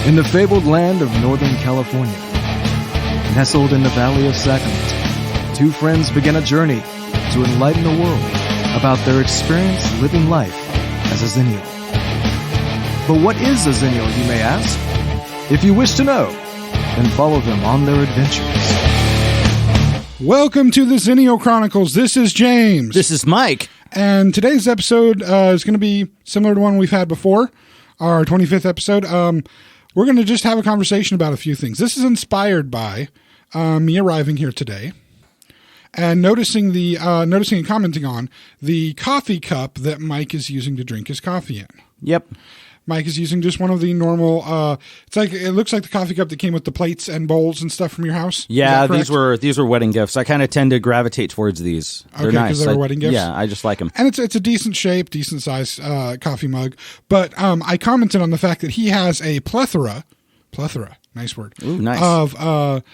In the fabled land of Northern California, nestled in the Valley of Sacramento, two friends begin a journey to enlighten the world about their experience living life as a Zennial. But what is a Zennial, you may ask? If you wish to know, then follow them on their adventures. Welcome to the Zennial Chronicles. This is James. This is Mike. And today's episode is going to be similar to one we've had before, our 25th episode. We're going to just have a conversation about a few things. This is inspired by me arriving here today and noticing and commenting on the coffee cup that Mike is using to drink his coffee in. Yep. Mike is using just one of the normal. It looks like the coffee cup that came with the plates and bowls and stuff from your house. Yeah, these were wedding gifts. I kind of tend to gravitate towards these. They're nice. Because they're wedding gifts. Yeah, I just like them. And it's a decent shape, decent size coffee mug. But I commented on the fact that he has a plethora, nice word. Ooh, nice. Of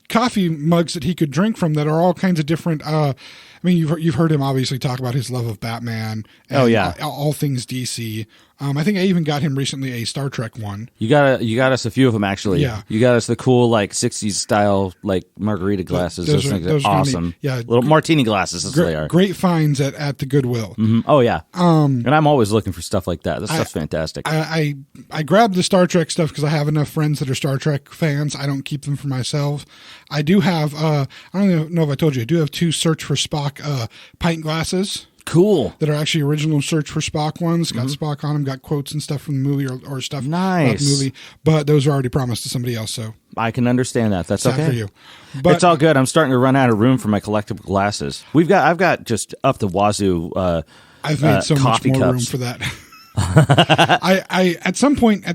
coffee mugs that he could drink from that are all kinds of different. I mean, you've heard him obviously talk about his love of Batman. And all things DC. I think I even got him recently a Star Trek one. You got us a few of them actually. Yeah. You got us the cool like 60s style like margarita glasses. Those things are awesome. Yeah, little martini glasses. That's what they are. Great finds at the Goodwill. Mm-hmm. Oh yeah. And I'm always looking for stuff like that. This stuff's fantastic. I grabbed the Star Trek stuff because I have enough friends that are Star Trek fans. I don't keep them for myself. I do have. I don't know if I told you. I do have 2 Search for Spock pint glasses. Cool. That are actually original Search for Spock ones. Got Spock on them, got quotes and stuff from the movie or stuff nice. About the movie. But those are already promised to somebody else, so. I can understand that. That's okay. For you. But it's all good. I'm starting to run out of room for my collectible glasses. I've got just up the wazoo I've made so much more room for that. I at some point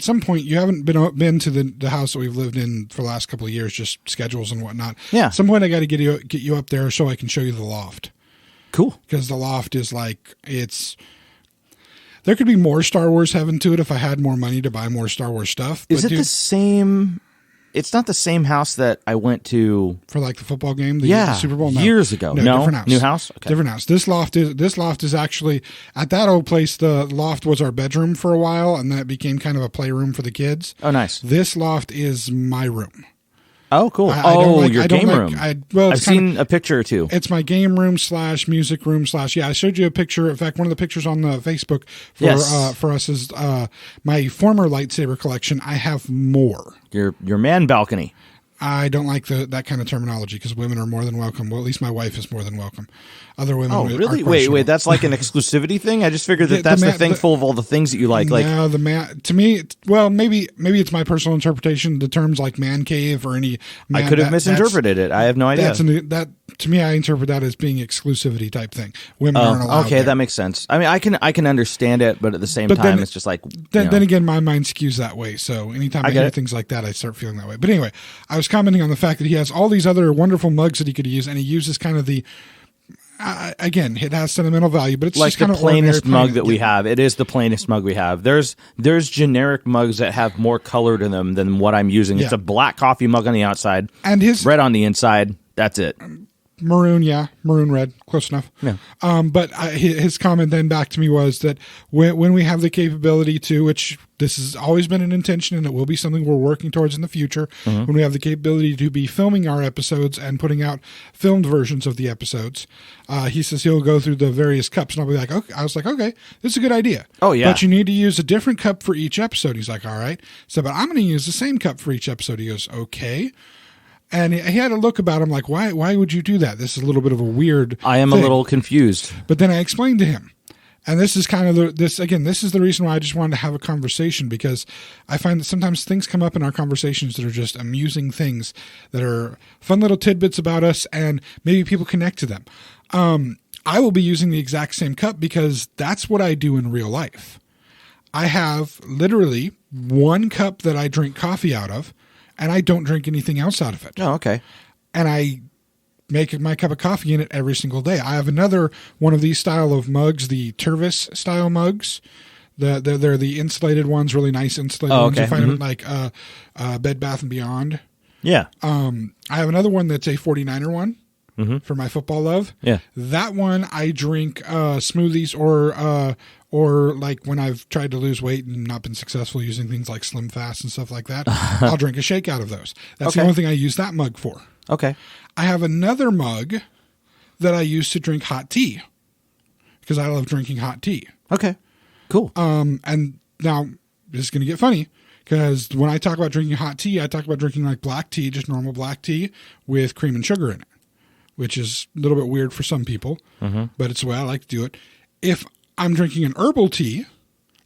you haven't been to the house that we've lived in for the last couple of years, just schedules and whatnot. Yeah. At some point I got to get you up there so I can show you the loft. Cool. Because the loft is there could be more Star Wars heaven to it if I had more money to buy more Star Wars stuff. Is it the same? It's not the same house that I went to for like the football game, the Super Bowl. No. Years ago. No, different house. New house. Okay. Different house. This loft is actually at that old place. The loft was our bedroom for a while, and then it became kind of a playroom for the kids. Oh, nice. This loft is my room. Oh, cool. Your game room. I've seen a picture or two. It's my game room / music room / yeah. I showed you a picture. In fact, one of the pictures on the Facebook for us is my former lightsaber collection. I have more. Your man balcony. I don't like that kind of terminology because women are more than welcome. Well, at least my wife is more than welcome. Other women. Oh, really? Wait. That's like an exclusivity thing. I just figured that's the thing full of all the things that you like. No, the man. To me, well, maybe it's my personal interpretation. The terms like man cave or any. I could have misinterpreted it. I have no idea. To me, I interpret that as being exclusivity type thing. Women aren't allowed. Okay, that makes sense. I mean, I can understand it, but at the same time, it's just like. Then again, my mind skews that way. So anytime I hear things like that, I start feeling that way. But anyway, I was commenting on the fact that he has all these other wonderful mugs that he could use, and he uses kind of the. Again, it has sentimental value, but it's like just kind the of plainest mug that we have. It is the plainest mug we have. There's generic mugs that have more color to them than what I'm using. Yeah. It's a black coffee mug on the outside and his red on the inside. That's it. Maroon red, close enough. Yeah. But his comment then back to me was that when we have the capability to, which this has always been an intention and it will be something we're working towards in the future, when we have the capability to be filming our episodes and putting out filmed versions of the episodes, he says he'll go through the various cups and I'll be like, okay. I was like, okay, this is a good idea. Oh yeah. But you need to use a different cup for each episode. He's like, all right. So, but I'm going to use the same cup for each episode. He goes, okay. And he had a look about him like, why would you do that? This is a little bit of a weird I am thing. A little confused. But then I explained to him. And this is kind of this is the reason why I just wanted to have a conversation, because I find that sometimes things come up in our conversations that are just amusing things that are fun little tidbits about us and maybe people connect to them. I will be using the exact same cup because that's what I do in real life. I have literally one cup that I drink coffee out of, and I don't drink anything else out of it. Oh, okay. And I make my cup of coffee in it every single day. I have another one of these style of mugs, the Tervis style mugs. They're the insulated ones, really nice insulated ones. You find them at like Bed Bath & Beyond. Yeah. I have another one that's a 49er one. for my football love. Yeah. That one I drink smoothies or like when I've tried to lose weight and not been successful using things like Slim Fast and stuff like that, I'll drink a shake out of those. That's the only thing I use that mug for. Okay. I have another mug that I use to drink hot tea because I love drinking hot tea. Okay. Cool. And now this is going to get funny because when I talk about drinking hot tea, I talk about drinking like black tea, just normal black tea with cream and sugar in it, which is a little bit weird for some people, but it's the way I like to do it. If I'm drinking an herbal tea,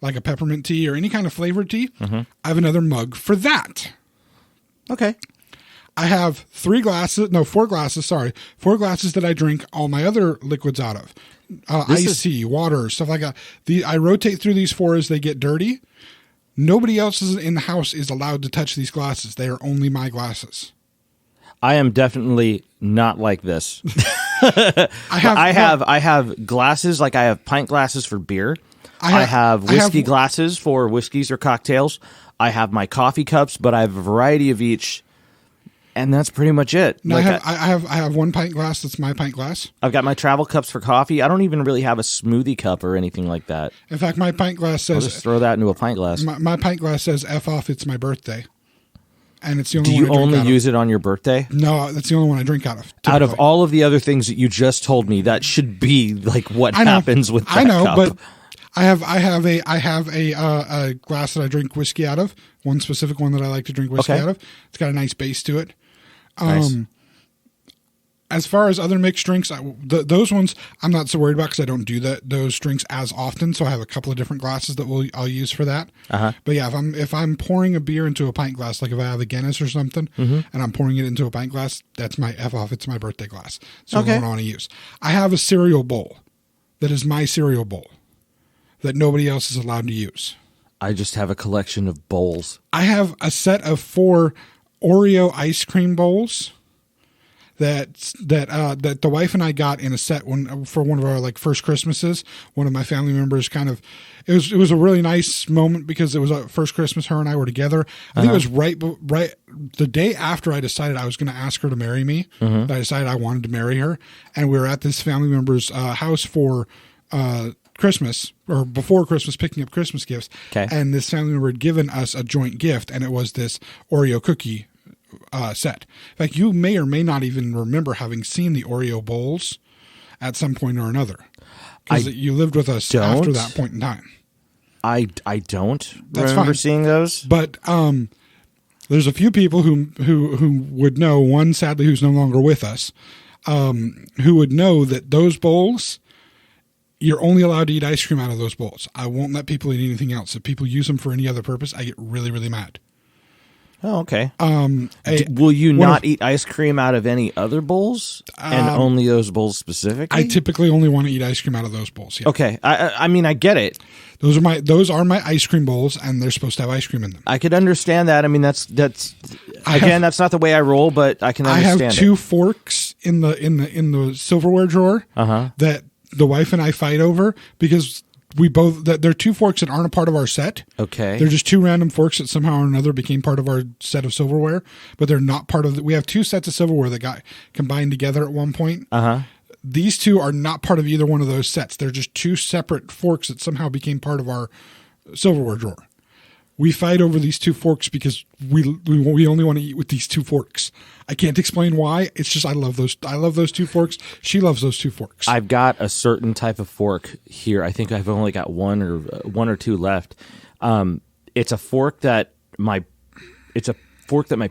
like a peppermint tea or any kind of flavored tea, I have another mug for that. Okay. I have 4 glasses that I drink all my other liquids out of. Iced tea, water, stuff like that. I rotate through these 4 as they get dirty. Nobody else in the house is allowed to touch these glasses. They are only my glasses. I am definitely not like this. I have glasses, like I have pint glasses for beer. I have whiskey glasses for whiskeys or cocktails. I have my coffee cups, but I have a variety of each, and that's pretty much it. No, I have 1 pint glass that's my pint glass. I've got my travel cups for coffee. I don't even really have a smoothie cup or anything like that. In fact, my pint glass says... I'll just throw that into a pint glass. My pint glass says, F off, it's my birthday. And it's the only one I drink out of. Do you only use it on your birthday? No, that's the only one I drink out of. Typically. Out of all of the other things that you just told me, that should be like what happens with that cup. But I have a glass that I drink whiskey out of. One specific one that I like to drink whiskey out of. It's got a nice base to it. Nice. As far as other mixed drinks, those ones I'm not so worried about because I don't do those drinks as often. So I have a couple of different glasses that I'll use for that. But yeah, if I'm pouring a beer into a pint glass, like if I have a Guinness or something, and I'm pouring it into a pint glass, that's my F off. It's my birthday glass. So I want to use. I have a cereal bowl that is my cereal bowl that nobody else is allowed to use. I just have a collection of bowls. I have a set of 4 Oreo ice cream bowls that the wife and I got in a set for one of our like first Christmases. One of my family members it was a really nice moment because it was our first Christmas her and I were together. I think it was right the day after I decided I was going to ask her to marry me. That I decided I wanted to marry her, and we were at this family member's house for Christmas or before Christmas, picking up Christmas gifts. Okay. And this family member had given us a joint gift, and it was this Oreo cookie set. In fact, you may or may not even remember having seen the Oreo bowls at some point or another because you lived with us after that point in time. I don't remember seeing those. But there's a few people who would know, one sadly who's no longer with us, who would know that those bowls, you're only allowed to eat ice cream out of those bowls. I won't let people eat anything else. If people use them for any other purpose, I get really, really mad. Oh, okay. Will you not eat ice cream out of any other bowls and only those bowls specifically? I typically only want to eat ice cream out of those bowls. Yeah. Okay. I mean, I get it. Those are my ice cream bowls, and they're supposed to have ice cream in them. I could understand that. I mean, that's that's not the way I roll, but I can understand. I have 2 forks in the silverware drawer that the wife and I fight over because there are 2 forks that aren't a part of our set. Okay. They're just 2 random forks that somehow or another became part of our set of silverware, but they're not part of we have 2 sets of silverware that got combined together at one point. These 2 are not part of either one of those sets. They're just 2 separate forks that somehow became part of our silverware drawer. We fight over these 2 forks because we only want to eat with these 2 forks. I can't explain why. It's just I love those 2 forks. She loves those 2 forks. I've got a certain type of fork here. I think I've only got one or two left. It's a fork that my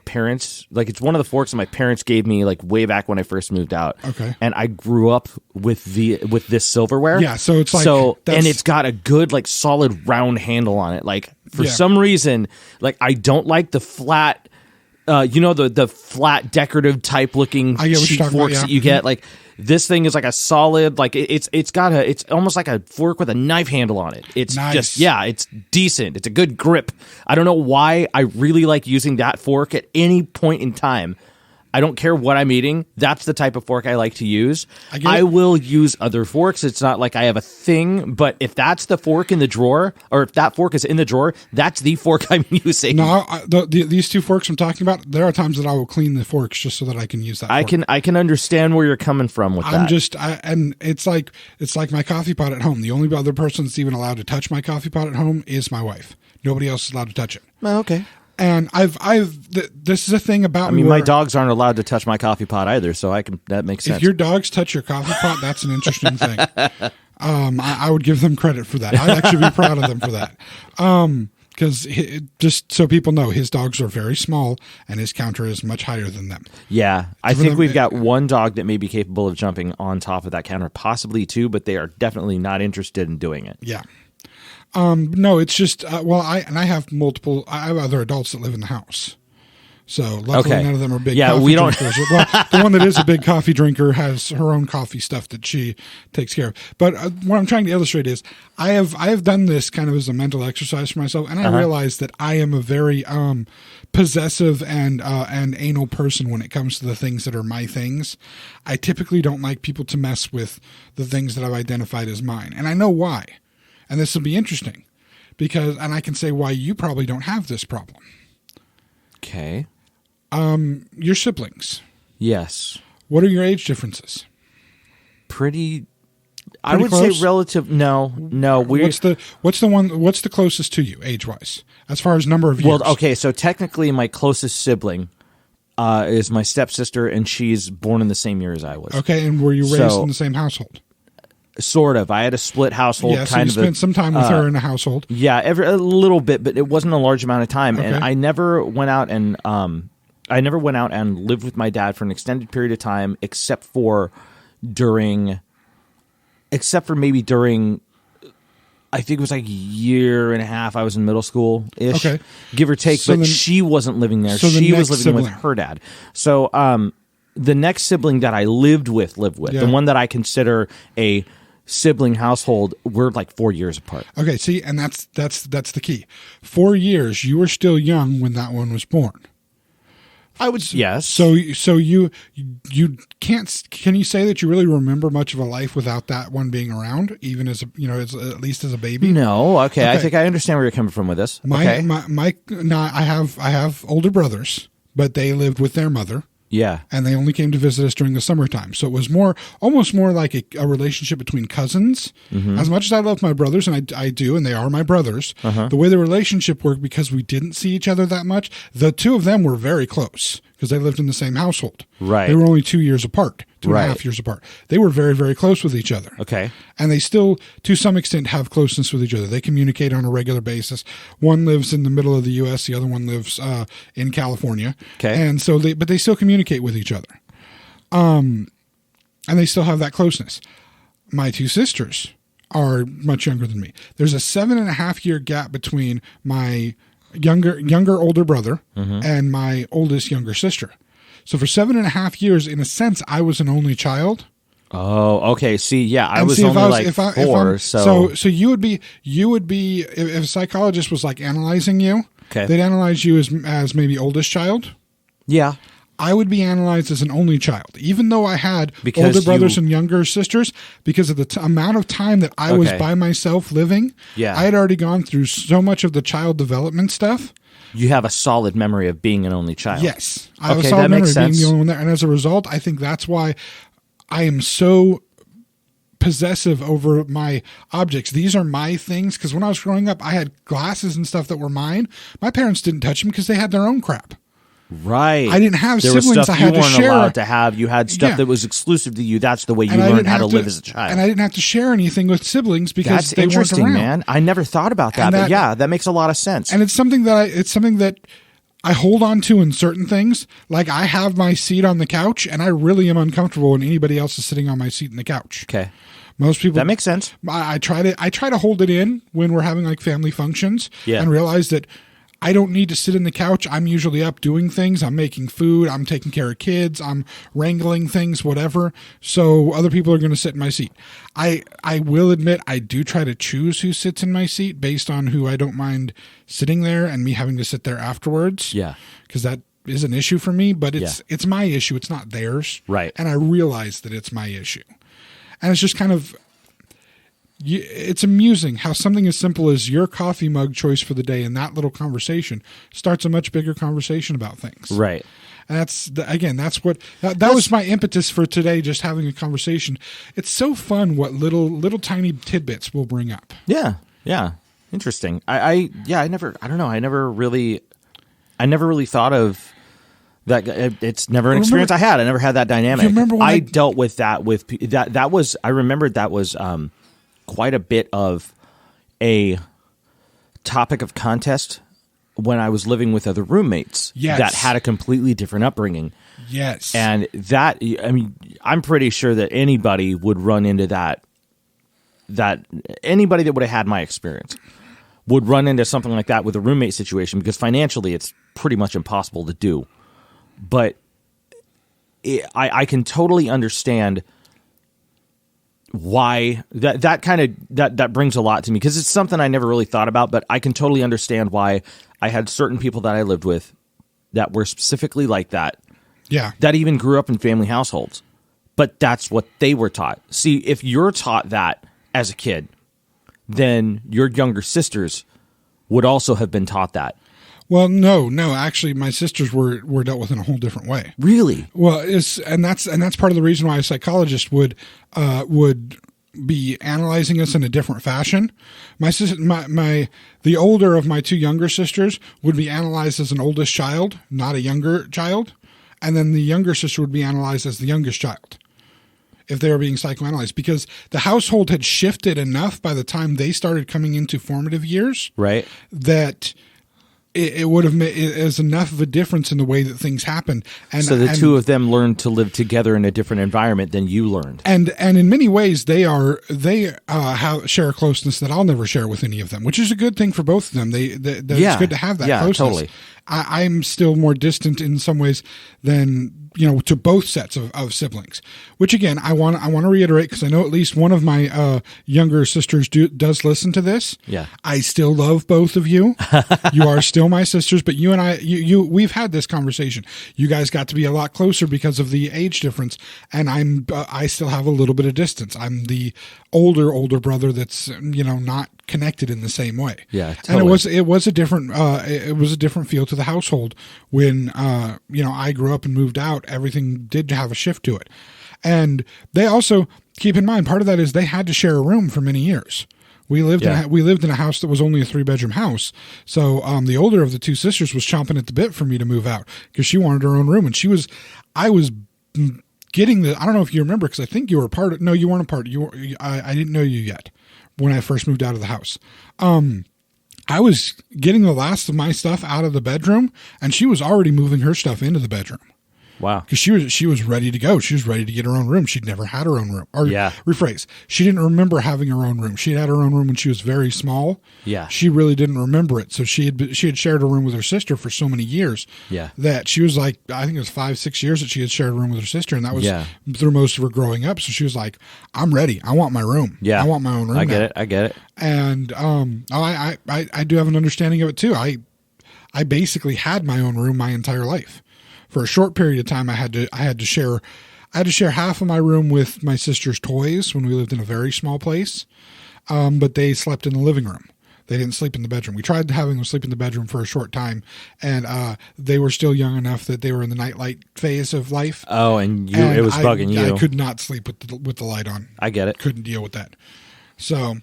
parents, like, it's one of the forks that my parents gave me like way back when I first moved out. Okay. And I grew up with this silverware. Yeah, so it's like and it's got a good like solid round handle on it. Like for some reason, like I don't like the flat the flat decorative type looking cheap forks that you get. Like this thing is like a solid, like it's almost like a fork with a knife handle on it. It's nice. It's decent. It's a good grip. I don't know why I really like using that fork at any point in time. I don't care what I'm eating. That's the type of fork I like to use. I will use other forks. It's not like I have a thing, but if that's the fork in the drawer, or if that fork is in the drawer, that's the fork I'm using. No, these two forks I'm talking about, there are times that I will clean the forks just so that I can use that fork. I can understand where you're coming from with that. And it's like my coffee pot at home. The only other person that's even allowed to touch my coffee pot at home is my wife. Nobody else is allowed to touch it. Oh, okay. And this is a thing about me. I mean, my dogs aren't allowed to touch my coffee pot either, so that makes sense. If your dogs touch your coffee pot, that's an interesting thing. I would give them credit for that. I'd actually be proud of them for that. Because just so people know, his dogs are very small, and his counter is much higher than them. Yeah, I think we've got one dog that may be capable of jumping on top of that counter, possibly two, but they are definitely not interested in doing it. Yeah. No, it's just I have other adults that live in the house. So luckily none of them are big coffee drinkers. Well, the one that is a big coffee drinker has her own coffee stuff that she takes care of. But what I'm trying to illustrate is I have done this kind of as a mental exercise for myself, and I realize that I am a very possessive and anal person when it comes to the things that are my things. I typically don't like people to mess with the things that I've identified as mine, and I know why. And this will be interesting and I can say why you probably don't have this problem. Okay. Your siblings. Yes. What are your age differences? Pretty I would close? Say relative. No. What's the closest to you age wise, as far as number of years? Well, okay. So technically, my closest sibling is my stepsister, and she's born in the same year as I was. Okay, and were you raised in the same household? Sort of. I had a split household. Yeah, so you spent some time with her in a household. Yeah, a little bit, but it wasn't a large amount of time. Okay. And I never went out and lived with my dad for an extended period of time, except for maybe during, I think it was like a year and a half. I was in middle school-ish, okay, give or take. So but she wasn't living there. So she was living with her dad. So the next sibling that I lived with, the one that I consider a sibling household, we're like 4 years apart. Okay, see, and that's the key. 4 years. You were still young when that one was born. I would, yes. So you can't. Can you say that you really remember much of a life without that one being around, even as at least as a baby? No. Okay. I think I understand where you're coming from with this. I have older brothers, but they lived with their mother. Yeah. And they only came to visit us during the summertime. So it was almost more like a relationship between cousins. Mm-hmm. As much as I love my brothers, and I do, and they are my brothers, the way the relationship worked, because we didn't see each other that much, the two of them were very close because they lived in the same household. Right. They were only 2 years apart, 2.5 years apart. They were very, very close with each other. Okay. And they still, to some extent, have closeness with each other. They communicate on a regular basis. One lives in the middle of the U.S., the other one lives in California. Okay. And so but they still communicate with each other. And they still have that closeness. My two sisters are much younger than me. There's a 7.5-year gap between my younger older brother and my oldest younger sister. So for 7.5 years, in a sense, I was an only child. Oh, okay. See, yeah, I was only four. So you would be if a psychologist was like analyzing you, okay, they'd analyze you as maybe oldest child. Yeah. I would be analyzed as an only child, even though I had older brothers and younger sisters, because of the amount of time that I was by myself living. Yeah. I had already gone through so much of the child development stuff. You have a solid memory of being an only child. Yes. I have a solid memory of being the only one there. And as a result, I think that's why I am so possessive over my objects. These are my things, because when I was growing up, I had glasses and stuff that were mine. My parents didn't touch them because they had their own crap. Right. I didn't have siblings. Was stuff I had you to share. Allowed to have. You had stuff that was exclusive to you. That's the way you learned how to live as a child. And I didn't have to share anything with siblings because they weren't around. Man. I never thought about that, but yeah, that makes a lot of sense. And it's something that I hold on to in certain things. Like, I have my seat on the couch, and I really am uncomfortable when anybody else is sitting on my seat in the couch. Okay. Most people, that makes sense. I try to hold it in when we're having like family functions, yeah, and realize that I don't need to sit in the couch. I'm usually up doing things. I'm making food. I'm taking care of kids. I'm wrangling things, whatever. So other people are going to sit in my seat. I will admit I do try to choose who sits in my seat based on who I don't mind sitting there and me having to sit there afterwards. Yeah. Because is an issue for me, but it's my issue. It's not theirs. Right. And I realize that it's my issue. And it's just kind of, it's amusing how something as simple as your coffee mug choice for the day and that little conversation starts a much bigger conversation about things. Right. And that's what was my impetus for today, just having a conversation. It's so fun what little tiny tidbits will bring up. Yeah. Yeah. Interesting. I never really thought of that. It's never an experience I had. I never had that dynamic. You remember when I dealt with that I remembered that was quite a bit of a topic of contest when I was living with other roommates that had a completely different upbringing. Yes. And that, I mean, I'm pretty sure that anybody would run into that anybody that would have had my experience would run into something like that with a roommate situation, because financially it's pretty much impossible to do. But I can totally understand why that brings a lot to me, because it's something I never really thought about, but I can totally understand why I had certain people that I lived with that were specifically like that. Yeah. That even grew up in family households, but that's what they were taught. See, if you're taught that as a kid, then your younger sisters would also have been taught that. Well, no. Actually, my sisters were dealt with in a whole different way. Really? Well, that's part of the reason why a psychologist would be analyzing us in a different fashion. My sister, the older of my two younger sisters would be analyzed as an oldest child, not a younger child, and then the younger sister would be analyzed as the youngest child, if they were being psychoanalyzed, because the household had shifted enough by the time they started coming into formative years, right? That it would have made it as enough of a difference in the way that things happen. And so the two of them learned to live together in a different environment than you learned. And in many ways, they share a closeness that I'll never share with any of them, which is a good thing for both of them. It's good to have that closeness. Totally. I'm still more distant in some ways than, to both sets of siblings, which again, I want to reiterate, because I know at least one of my younger sisters does listen to this. Yeah. I still love both of you. You are still my sisters, but you and I, we've had this conversation. You guys got to be a lot closer because of the age difference, and I still have a little bit of distance. I'm the older brother that's, not connected in the same way. Yeah, totally. And it was a different feel to the household when I grew up and moved out. Everything did have a shift to it. And they also, keep in mind, part of that is they had to share a room for many years. We lived in a house that was only a 3-bedroom house. So the older of the two sisters was chomping at the bit for me to move out, because she wanted her own room, and I was getting I don't know if you remember, because I think you were no, you weren't a part. I didn't know you yet when I first moved out of the house. I was getting the last of my stuff out of the bedroom, and she was already moving her stuff into the bedroom. Wow. Because she was ready to go. She was ready to get her own room. She'd never had her own room. Or rephrase, she didn't remember having her own room. She had her own room when she was very small. Yeah. She really didn't remember it. So she had shared a room with her sister for so many years. Yeah. That she was like, I think it was 5-6 years that she had shared a room with her sister, and that was through most of her growing up. So she was like, I'm ready. I want my room. Yeah. I want my own room. I get it. And I do have an understanding of it too. I basically had my own room my entire life. For a short period of time, I had to share half of my room with my sister's toys when we lived in a very small place. But they slept in the living room. They didn't sleep in the bedroom. We tried having them sleep in the bedroom for a short time, and they were still young enough that they were in the nightlight phase of life. Oh, and it was bugging you. I could not sleep with the light on. I get it. Couldn't deal with that. So,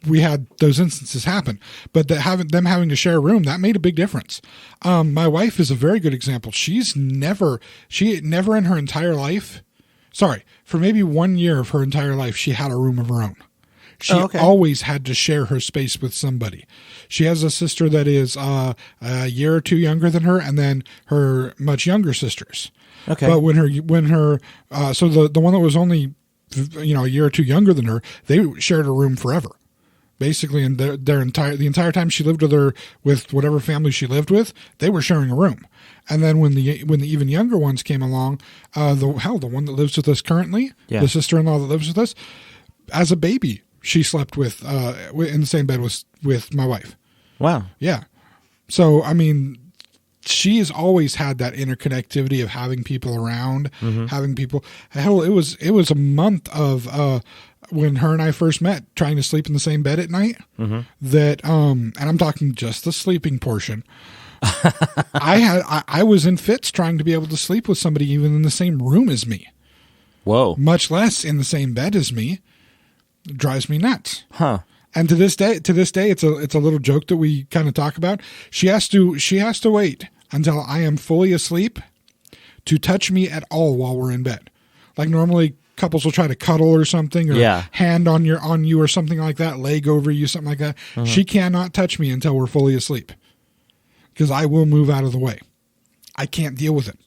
we had those instances happen, but them having to share a room, that made a big difference. My wife is a very good example. She never in her entire life, for maybe 1 year of her entire life, she had a room of her own. She always had to share her space with somebody. She has a sister that is a year or two younger than her, and then her much younger sisters. Okay. But when her so the one that was only a year or two younger than her, they shared a room forever. Basically, and the entire time she lived with whatever family she lived with, they were sharing a room. And then when the even younger ones came along, the one that lives with us currently, the sister-in-law that lives with us, as a baby, she slept in the same bed with my wife. Wow. Yeah. So, I mean, she has always had that interconnectivity of having people around, having people. Hell, it was a month of when her and I first met, trying to sleep in the same bed at night. That and I'm talking just the sleeping portion. I was in fits trying to be able to sleep with somebody even in the same room as me. Whoa. Much less in the same bed as me. It drives me nuts. Huh. And to this day, it's a little joke that we kind of talk about. She has to wait until I am fully asleep to touch me at all while we're in bed. Like normally couples will try to cuddle or something, or hand on you or something like that, leg over you, something like that. She cannot touch me until we're fully asleep, because I will move out of the way. I can't deal with it.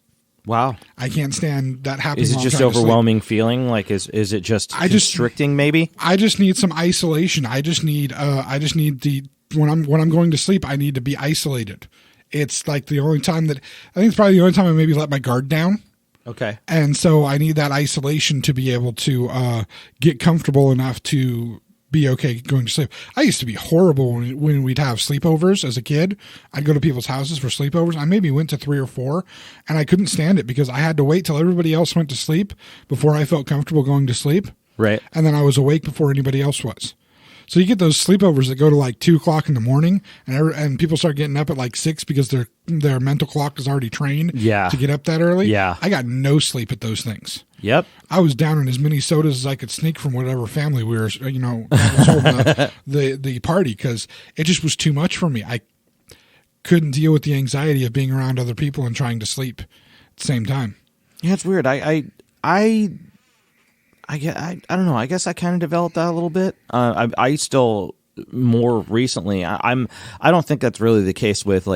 Wow. I can't stand that happening. Is it just overwhelming feeling? Like, is it just constricting maybe? I just need some isolation. I just need when I'm going to sleep, I need to be isolated. It's like the only time it's probably the only time I maybe let my guard down. Okay. And so I need that isolation to be able to get comfortable enough to be okay going to sleep. I used to be horrible when we'd have sleepovers as a kid. I'd go to people's houses for sleepovers. I maybe went to 3 or 4, and I couldn't stand it because I had to wait till everybody else went to sleep before I felt comfortable going to sleep. Right. And then I was awake before anybody else was. So you get those sleepovers that go to like 2 o'clock in the morning, and people start getting up at like 6 because their mental clock is already trained to get up that early. Yeah. I got no sleep at those things. Yep. I was down in as many sodas as I could sneak from whatever family we were, was holding the party, because it just was too much for me. I couldn't deal with the anxiety of being around other people and trying to sleep at the same time. Yeah, it's weird. I don't know. I guess I kind of developed that a little bit. I still more recently. I don't think that's really the case with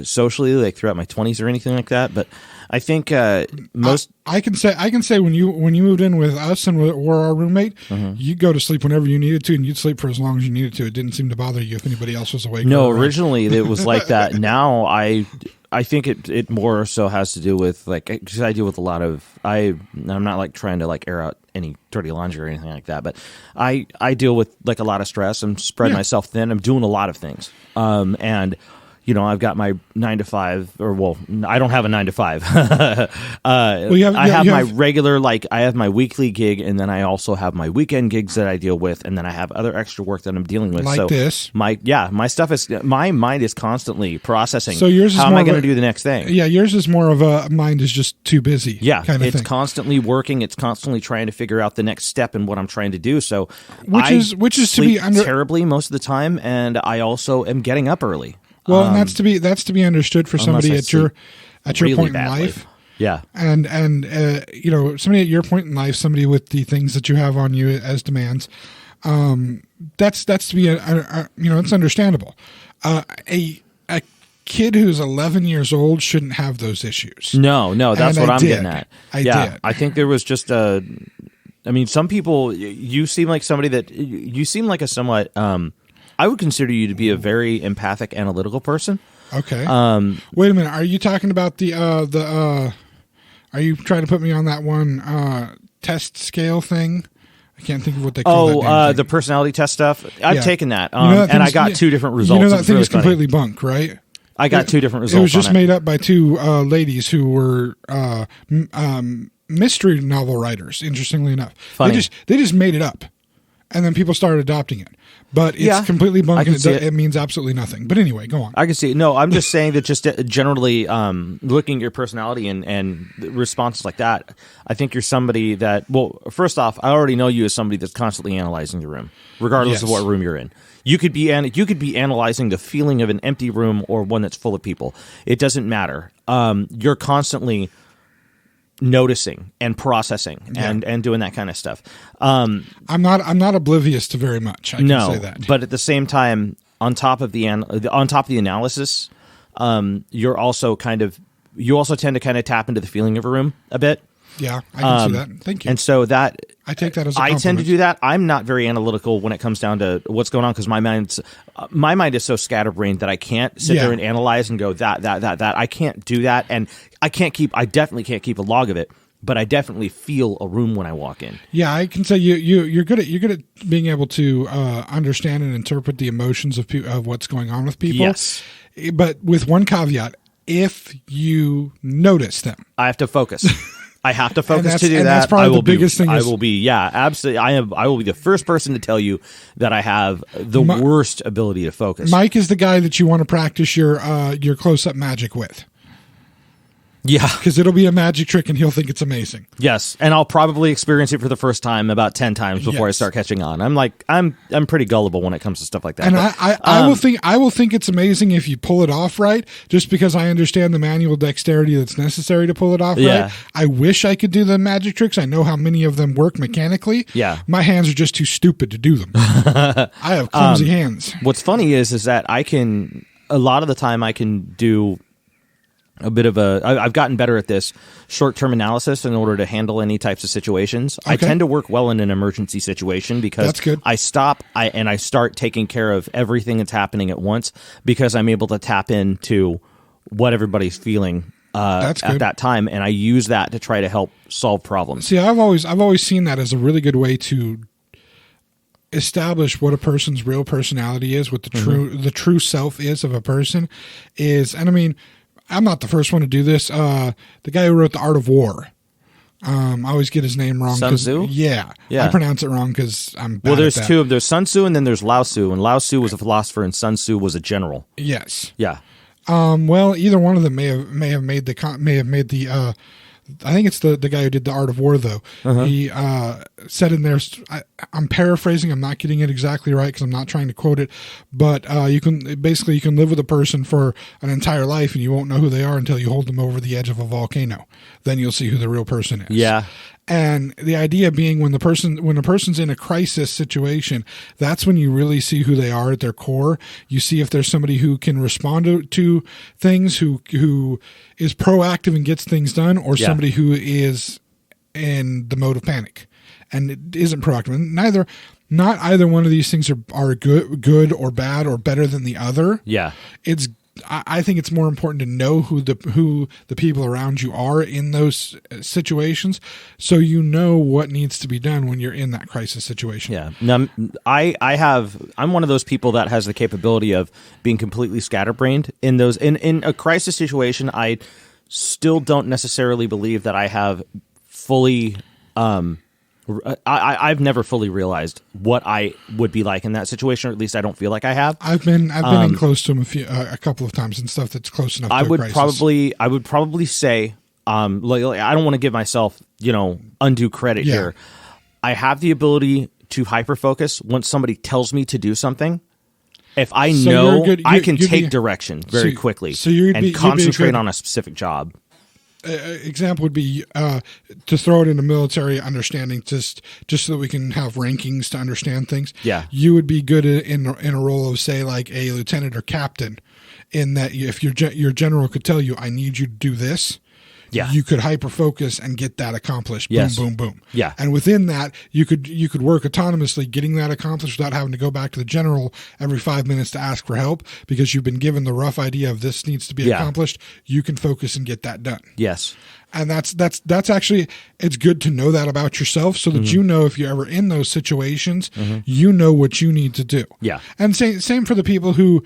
socially, like throughout my 20s or anything like that. But I think most. I can say when you moved in with us and were our roommate, you'd go to sleep whenever you needed to, and you'd sleep for as long as you needed to. It didn't seem to bother you if anybody else was awake. No, originally it was like that. Now I think it more so has to do with because I deal with a lot of I'm not like trying to air out any dirty laundry or anything like that, but I deal with a lot of stress. I'm spreading myself thin. I'm doing a lot of things, and I've got my 9 to 5, I don't have a 9 to 5. I have my regular, I have my weekly gig, and then I also have my weekend gigs that I deal with, and then I have other extra work that I'm dealing with. Like this. My stuff is, my mind is constantly processing. So yours is how am I going to do the next thing? Yeah, yours is more of a mind is just too busy. Yeah, kind of it's thing. constantly working. It's constantly trying to figure out the next step in what I'm trying to do. So which is to be terribly most of the time, and I also am getting up early. Well, and that's to be understood for somebody at your really point badly. in life. Yeah, and somebody at your point in life, somebody with the things that you have on you as demands, that's to be it's understandable. A kid who's 11 years old shouldn't have those issues. No, that's what I'm getting at. I did. I think there was just some people. You seem like somebody that you seem like a somewhat. I would consider you to be a very empathic, analytical person. Okay. Wait a minute. Are you talking about the? Are you trying to put me on that one test scale thing? I can't think of what they call that. The personality test stuff. I've taken that, that and I got 2 different results. You know that thing is completely bunk, right? I got 2 different results. It was just made up by 2 ladies who were mystery novel writers. Interestingly enough, Funny. They just made it up, and then people started adopting it. But it's completely bunk, and it means absolutely nothing. But anyway, go on. I can see it. No, I'm just saying that just generally looking at your personality and responses like that, I think you're somebody that, well, first off, I already know you as somebody that's constantly analyzing your room, regardless of what room you're in. You could be analyzing the feeling of an empty room or one that's full of people. It doesn't matter. You're constantly noticing and processing and doing that kind of stuff. I'm not oblivious to very much. I can say that. But at the same time, on top of the analysis, you also tend to kind of tap into the feeling of a room a bit. Yeah, I can see that. Thank you. And so that I take that as a compliment. I tend to do that. I'm not very analytical when it comes down to what's going on, because my mind is so scatterbrained that I can't sit there and analyze and go that. I can't do that, and I definitely can't keep a log of it. but I definitely feel a room when I walk in. Yeah, I can say you're good at being able to understand and interpret the emotions of what's going on with people. Yes, but with one caveat: if you notice them, I have to focus. I have to focus to do that. That's probably the biggest thing. I will be, yeah, absolutely. I will be the first person to tell you that I have the worst ability to focus. Mike is the guy that you want to practice your close-up magic with. Yeah, because it'll be a magic trick, and he'll think it's amazing. Yes, and I'll probably experience it for the first time about 10 times before I start catching on. I'm pretty gullible when it comes to stuff like that. And I will think it's amazing if you pull it off right, just because I understand the manual dexterity that's necessary to pull it off right. I wish I could do the magic tricks. I know how many of them work mechanically. Yeah, my hands are just too stupid to do them. I have clumsy hands. What's funny is that a lot of the time I can do a bit of I've gotten better at this short-term analysis in order to handle any types of situations. Okay. I tend to work well in an emergency situation because that's good. I stop and I start taking care of everything that's happening at once because I'm able to tap into what everybody's feeling at that time, and I use that to try to help solve problems. See, I've always seen that as a really good way to establish what a person's real personality is, what the true self is of a person is, and I mean, I'm not the first one to do this. The guy who wrote The Art of War. I always get his name wrong. Sun Tzu? Yeah. I pronounce it wrong because I'm bad there's at that. two. There's Sun Tzu and then there's Lao Tzu. And Lao Tzu was a philosopher and Sun Tzu was a general. Yes. Yeah. Well, either one of them may have made the I think it's the guy who did The Art of War, though. He said in there, I'm paraphrasing, I'm not getting it exactly right because I'm not trying to quote it, but you can live with a person for an entire life and you won't know who they are until you hold them over the edge of a volcano. Then you'll see who the real person is. Yeah. And the idea being when a person's in a crisis situation, that's when you really see who they are at their core. You see if there's somebody who can respond to things, who is proactive and gets things done, or somebody who is in the mode of panic and it isn't proactive. Not either one of these things are good or bad or better than the other. Yeah. I think it's more important to know who the people around you are in those situations, so you know what needs to be done when you're in that crisis situation. Yeah. Now, I'm one of those people that has the capability of being completely scatterbrained in those. In a crisis situation, I still don't necessarily believe that I have fully. I've never fully realized what I would be like in that situation, or at least I don't feel like I have. I've been in close to him a couple of times and stuff that's close enough. I would probably say, I don't want to give myself undue credit here. I have the ability to hyper focus once somebody tells me to do something. If I know, I can take direction very quickly and concentrate on a specific job. Example would be to throw it into military understanding, just so that we can have rankings to understand things. Yeah, you would be good in a role of, say, like a lieutenant or captain, in that if your general could tell you, "I need you to do this." Yeah, you could hyper focus and get that accomplished. Yes. Boom, boom, boom. Yeah, and within that, you could work autonomously, getting that accomplished without having to go back to the general every 5 minutes to ask for help, because you've been given the rough idea of this needs to be accomplished. You can focus and get that done. Yes, and that's actually, it's good to know that about yourself, so that you know if you're ever in those situations, you know what you need to do. Yeah, and same for the people who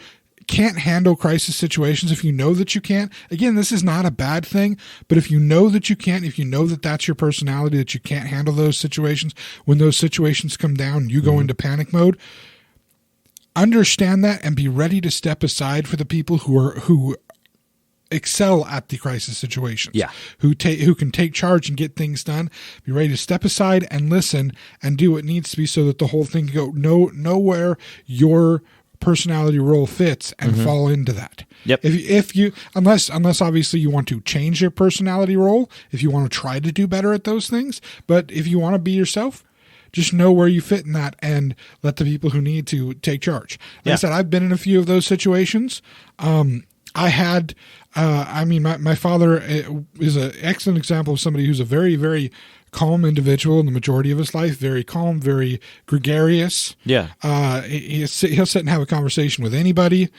can't handle crisis situations. If you know that you can't, again, this is not a bad thing, but if you know that you can't, if you know that that's your personality, that you can't handle those situations, when those situations come down, you go into panic mode, understand that and be ready to step aside for the people who excel at the crisis situations. Yeah. Who can take charge and get things done. Be ready to step aside and listen and do what needs to be, so that the whole thing can go know where your personality role fits and fall into that. Yep. If you unless obviously you want to change your personality role, if you want to try to do better at those things, but if you want to be yourself, just know where you fit in that and let the people who need to take charge. Like I said, I've been in a few of those situations. My father is an excellent example of somebody who's a very, very calm individual in the majority of his life, very calm, very gregarious. Yeah. He'll sit and have a conversation with anybody.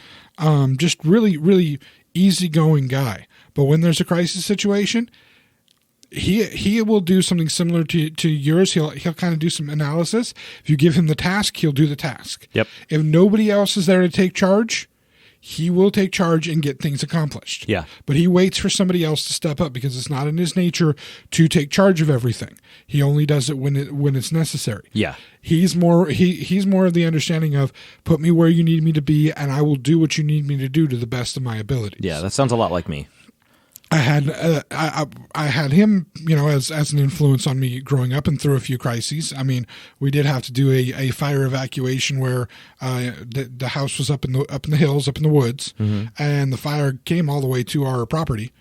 Just really, really easygoing guy. But when there's a crisis situation, he will do something similar to yours. He'll kind of do some analysis. If you give him the task, he'll do the task. Yep. If nobody else is there to take charge, he will take charge and get things accomplished. Yeah. But he waits for somebody else to step up because it's not in his nature to take charge of everything. He only does it when it's necessary. Yeah. He's more of the understanding of put me where you need me to be and I will do what you need me to do to the best of my abilities. Yeah, that sounds a lot like me. I had him, as an influence on me growing up and through a few crises. I mean, we did have to do a fire evacuation where the house was up in the hills, up in the woods, and the fire came all the way to our property.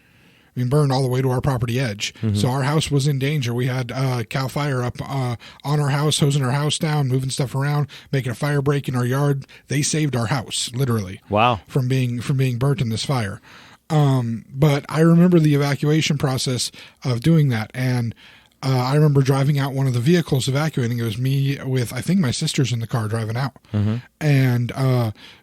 I mean, burned all the way to our property edge. So our house was in danger. We had CAL FIRE up on our house, hosing our house down, moving stuff around, making a fire break in our yard. They saved our house, literally. Wow. From being burnt in this fire. But I remember the evacuation process of doing that. And I remember driving out one of the vehicles evacuating. It was me with, I think my sister's in the car driving out. And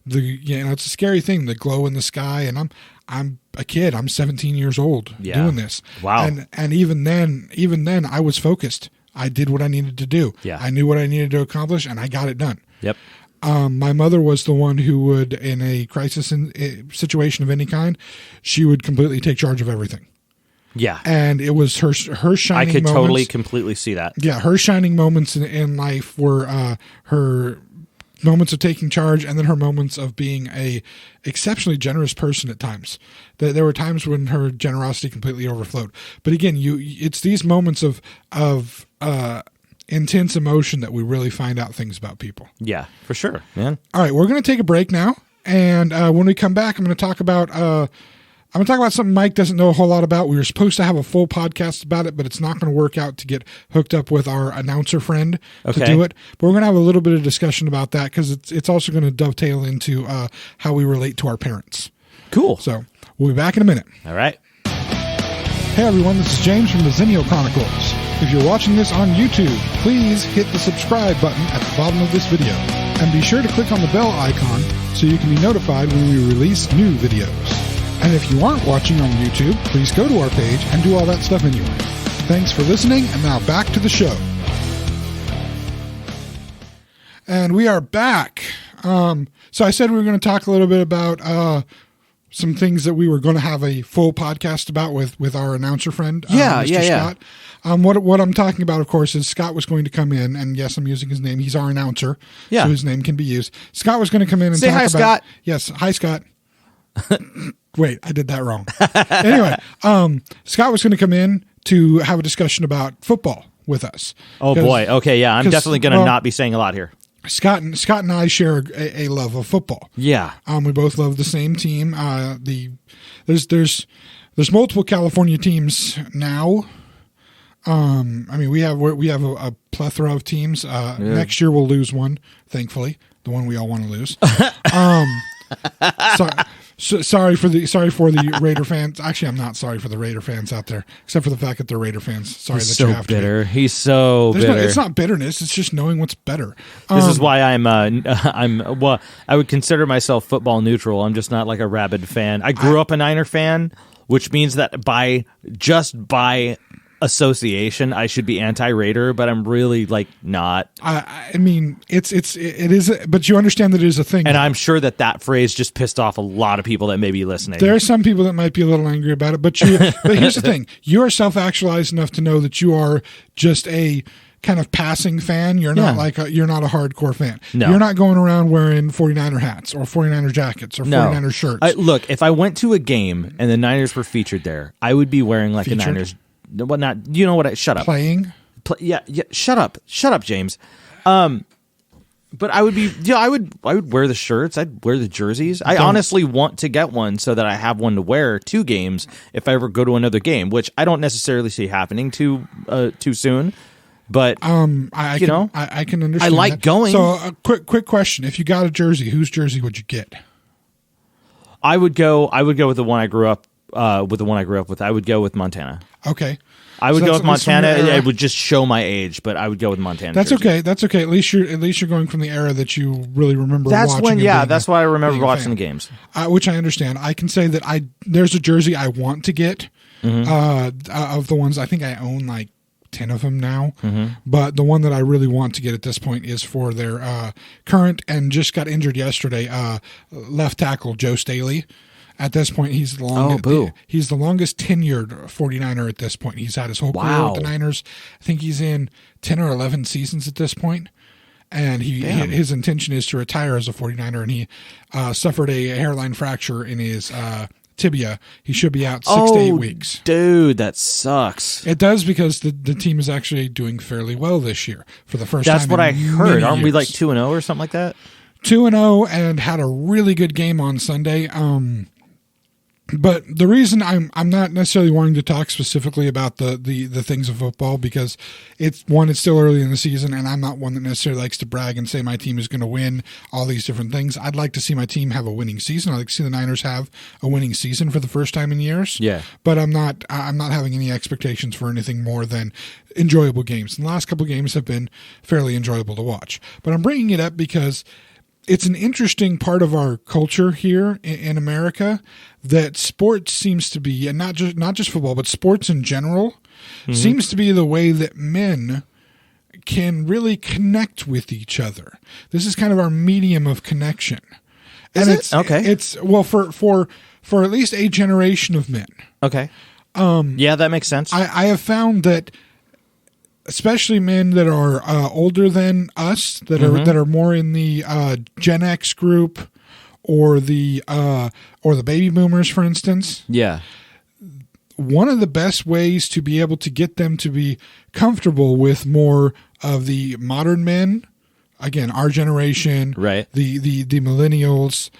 it's a scary thing, the glow in the sky. And I'm a kid. I'm 17 years old doing this. Wow. And even then I was focused. I did what I needed to do. Yeah. I knew what I needed to accomplish and I got it done. Yep. My mother was the one who would, in a crisis situation of any kind, she would completely take charge of everything. Yeah. And it was her shining I could moments. totally, completely see that. Yeah, her shining moments in life were her moments of taking charge and then her moments of being a exceptionally generous person at times. There were times when her generosity completely overflowed. But again, it's these moments of intense emotion that we really find out things about people. Yeah, for sure, man. All right, we're going to take a break now, and when we come back, I'm going to talk about something Mike doesn't know a whole lot about. We were supposed to have a full podcast about it, but it's not going to work out to get hooked up with our announcer friend to do it. But we're going to have a little bit of discussion about that because it's also going to dovetail into how we relate to our parents. Cool. So we'll be back in a minute. All right. Hey everyone, this is James from the Zennial Chronicles. If you're watching this on YouTube, please hit the subscribe button at the bottom of this video. And be sure to click on the bell icon so you can be notified when we release new videos. And if you aren't watching on YouTube, please go to our page and do all that stuff anyway. Thanks for listening, and now back to the show. And we are back. So I said we were going to talk a little bit about some things that we were going to have a full podcast about with our announcer friend, Mr. Scott. What I'm talking about, of course, is Scott was going to come in, and yes, I'm using his name. He's our announcer, so his name can be used. Scott was going to come in and say talk hi, about... Scott. Yes, hi, Scott. Wait, I did that wrong. Anyway, Scott was going to come in to have a discussion about football with us. Oh, boy. Okay, yeah, I'm definitely going to not be saying a lot here. Scott and I share a love of football. Yeah. We both love the same team. There's multiple California teams now. I mean, we have a plethora of teams. Next year we'll lose one, thankfully, the one we all want to lose. Sorry for the Raider fans. Actually, I'm not sorry for the Raider fans out there, except for the fact that they're Raider fans. Sorry He's that so you have bitter. to. He's so bitter. It's not bitterness. It's just knowing what's better. This is why I would consider myself football neutral. I'm just not like a rabid fan. I grew up a Niner fan, which means that by association I should be anti-Raider, but I'm really like not. I mean, it is, but you understand that it is a thing, and I'm sure that phrase just pissed off a lot of people that may be listening. There are some people that might be a little angry about it, but here's the thing: you are self-actualized enough to know that you are just a kind of passing fan. You're not you're not a hardcore fan. No. You're not going around wearing 49er hats or 49er jackets or 49er shirts. Look, if I went to a game and the Niners were featured there, I would be wearing like a Niners. Well, not, you know what? Shut up. Playing? Yeah. Shut up, James. But I would be. Yeah, I would wear the shirts. I'd wear the jerseys. I honestly want to get one so that I have one to wear to games if I ever go to another game, which I don't necessarily see happening too soon. But I can understand. I like that. going. So, a quick question: if you got a jersey, whose jersey would you get? I would go with the one I grew up with. I would go with Montana. Okay. I would go with Montana. It would just show my age, but I would go with Montana. That's jersey. okay. That's okay. At least you're going from the era that you really remember. That's watching that's why I remember watching the games. Which I understand. I can say that there's a jersey I want to get, of the ones. I think I own like 10 of them now, but the one that I really want to get at this point is for their current and just got injured yesterday left tackle Joe Staley. At this point, he's the longest tenured 49er at this point. He's had his whole career with the Niners. I think he's in 10 or 11 seasons at this point. And his intention is to retire as a 49er, and he suffered a hairline fracture in his tibia. He should be out 6 to 8 weeks. Dude, that sucks. It does, because the team is actually doing fairly well this year for the first time. That's what I heard. Aren't we like 2-0 or something like that? 2-0 and had a really good game on Sunday. But the reason I'm not necessarily wanting to talk specifically about the things of football, because it's still early in the season, and I'm not one that necessarily likes to brag and say my team is going to win all these different things. I'd like to see my team have a winning season. I'd like to see the Niners have a winning season for the first time in years. Yeah. But I'm not having any expectations for anything more than enjoyable games. And the last couple of games have been fairly enjoyable to watch. But I'm bringing it up because it's an interesting part of our culture here in America that sports seems to be, and not just football, but sports in general, seems to be the way that men can really connect with each other. This is kind of our medium of connection. And it's okay. It's well for at least a generation of men. Okay. Yeah, that makes sense. I have found that, especially men that are older than us, that are more in the Gen X group or the baby boomers, for instance. Yeah. One of the best ways to be able to get them to be comfortable with more of the modern men, again, our generation, right? The millennials.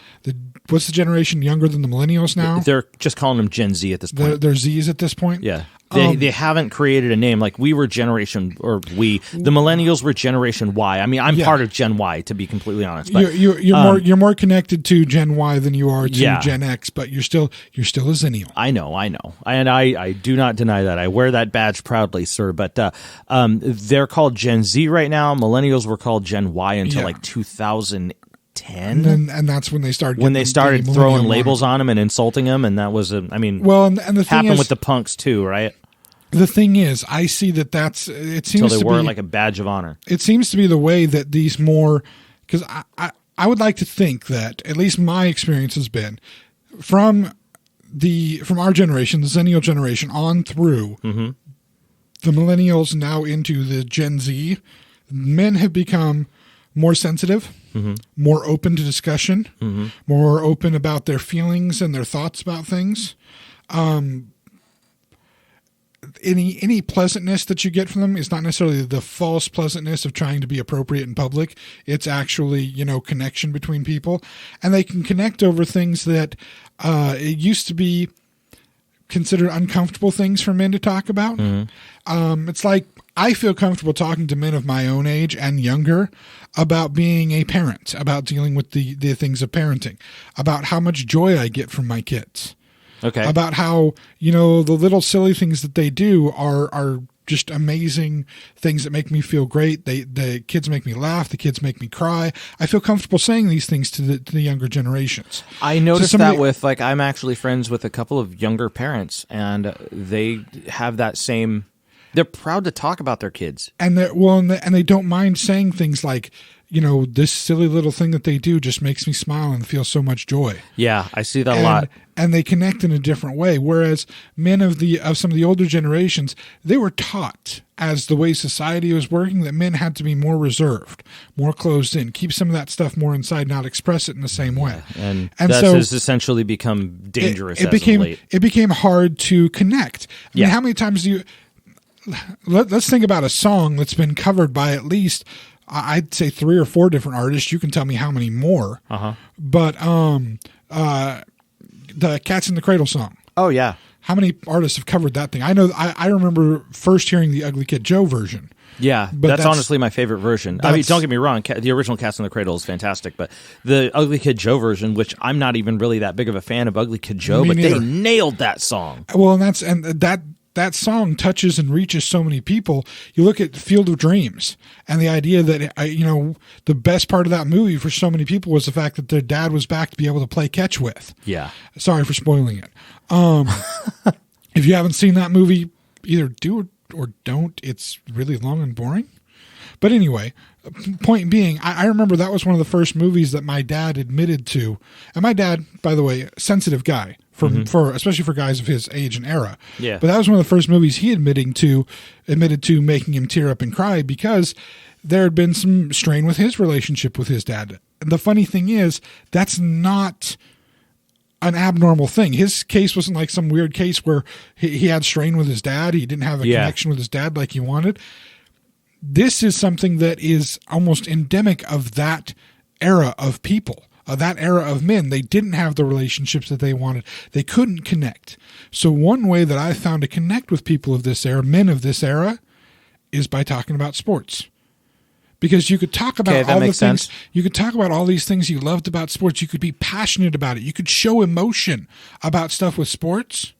What's the generation younger than the millennials now? They're just calling them Gen Z at this point. They're Zs at this point. Yeah. They haven't created a name. Like, we were the millennials were Generation Y. I mean, I'm part of Gen Y, to be completely honest. But you're more connected to Gen Y than you are to Gen X, but you're still a Zennial. I know, and I do not deny that. I wear that badge proudly, sir. But they're called Gen Z right now. Millennials were called Gen Y until like 2010. And that's when they started throwing labels on them and insulting them, and that was and the thing happened with the punks too, right? The thing is, I see that it seems until they to wore be like a badge of honor. It seems to be the way that these more, because I would like to think that, at least my experience has been from our generation, the Zennial generation, on through the millennials now into the Gen Z, men have become more sensitive, more open to discussion, more open about their feelings and their thoughts about things. Any pleasantness that you get from them is not necessarily the false pleasantness of trying to be appropriate in public. It's actually, connection between people, and they can connect over things that it used to be considered uncomfortable things for men to talk about. It's like, I feel comfortable talking to men of my own age and younger about being a parent, about dealing with the things of parenting, about how much joy I get from my kids. Okay. About how, the little silly things that they do are just amazing things that make me feel great. The kids make me laugh. The kids make me cry. I feel comfortable saying these things to the younger generations. I noticed that with, I'm actually friends with a couple of younger parents, and they have that same... They're proud to talk about their kids. And they don't mind saying things like, this silly little thing that they do just makes me smile and feel so much joy. Yeah, I see that a lot. And they connect in a different way. Whereas men of some of the older generations, they were taught, as the way society was working, that men had to be more reserved, more closed in, keep some of that stuff more inside, not express it in the same way. And that has essentially become dangerous. It became hard to connect. I mean, how many times do you... Let's think about a song that's been covered by at least, I'd say 3 or 4 different artists. You can tell me how many more. But the Cats in the Cradle song. Oh yeah. How many artists have covered that thing? I know. I remember first hearing the Ugly Kid Joe version. Yeah, but that's honestly my favorite version. I mean, don't get me wrong, the original Cats in the Cradle is fantastic, but the Ugly Kid Joe version, which I'm not even really that big of a fan of Ugly Kid Joe, but they nailed that song. Well, that song touches and reaches so many people. You look at Field of Dreams, and the idea that the best part of that movie for so many people was the fact that their dad was back to be able to play catch with. Yeah. Sorry for spoiling it. If you haven't seen that movie, either do or don't. It's really long and boring. But anyway, point being, I remember that was one of the first movies that my dad admitted to. And my dad, by the way, sensitive guy, for especially for guys of his age and era. Yeah. But that was one of the first movies he admitted to making him tear up and cry because there had been some strain with his relationship with his dad. And the funny thing is, that's not an abnormal thing. His case wasn't like some weird case where he had strain with his dad. He didn't have a connection with his dad like he wanted. This is something that is almost endemic of that era of people, of that era of men. They didn't have the relationships that they wanted. They couldn't connect. So one way that I found to connect with people of this era, men of this era, is by talking about sports. Because you could talk about all the things, you could talk about all these things you loved about sports. You could be passionate about it. You could show emotion about stuff with sports,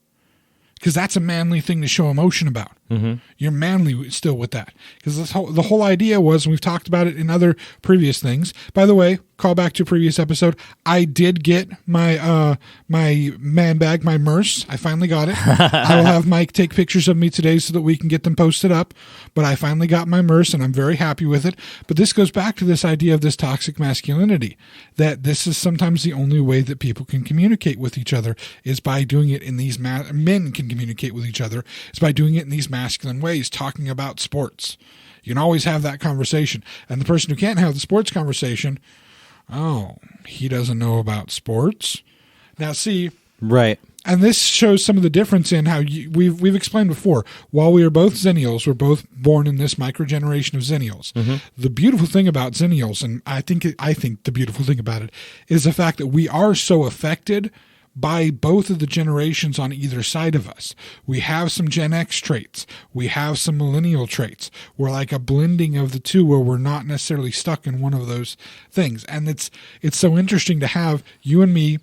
because that's a manly thing to show emotion about. Mm-hmm. You're manly still with that. Because the whole idea was, and we've talked about it in other previous things. By the way, call back to a previous episode. I did get my my man bag, my Merce. I finally got it. I will have Mike take pictures of me today so that we can get them posted up. But I finally got my Merce, and I'm very happy with it. But this goes back to this idea of this toxic masculinity, that this is sometimes the only way that people can communicate with each other is by doing it in these men can communicate with each other is by doing it in these masculine ways, talking about sports. You can always have that conversation. And the person who can't have the sports conversation, oh, he doesn't know about sports. Now, see, right. And this shows some of the difference in how we've explained before. While we are both Xennials, we're both born in this microgeneration of Xennials. Mm-hmm. The beautiful thing about Xennials, and I think the beautiful thing about it, is the fact that we are so affected by both of the generations on either side of us. We have some Gen X traits. We have some millennial traits. We're like a blending of the two where we're not necessarily stuck in one of those things. And it's so interesting to have you and me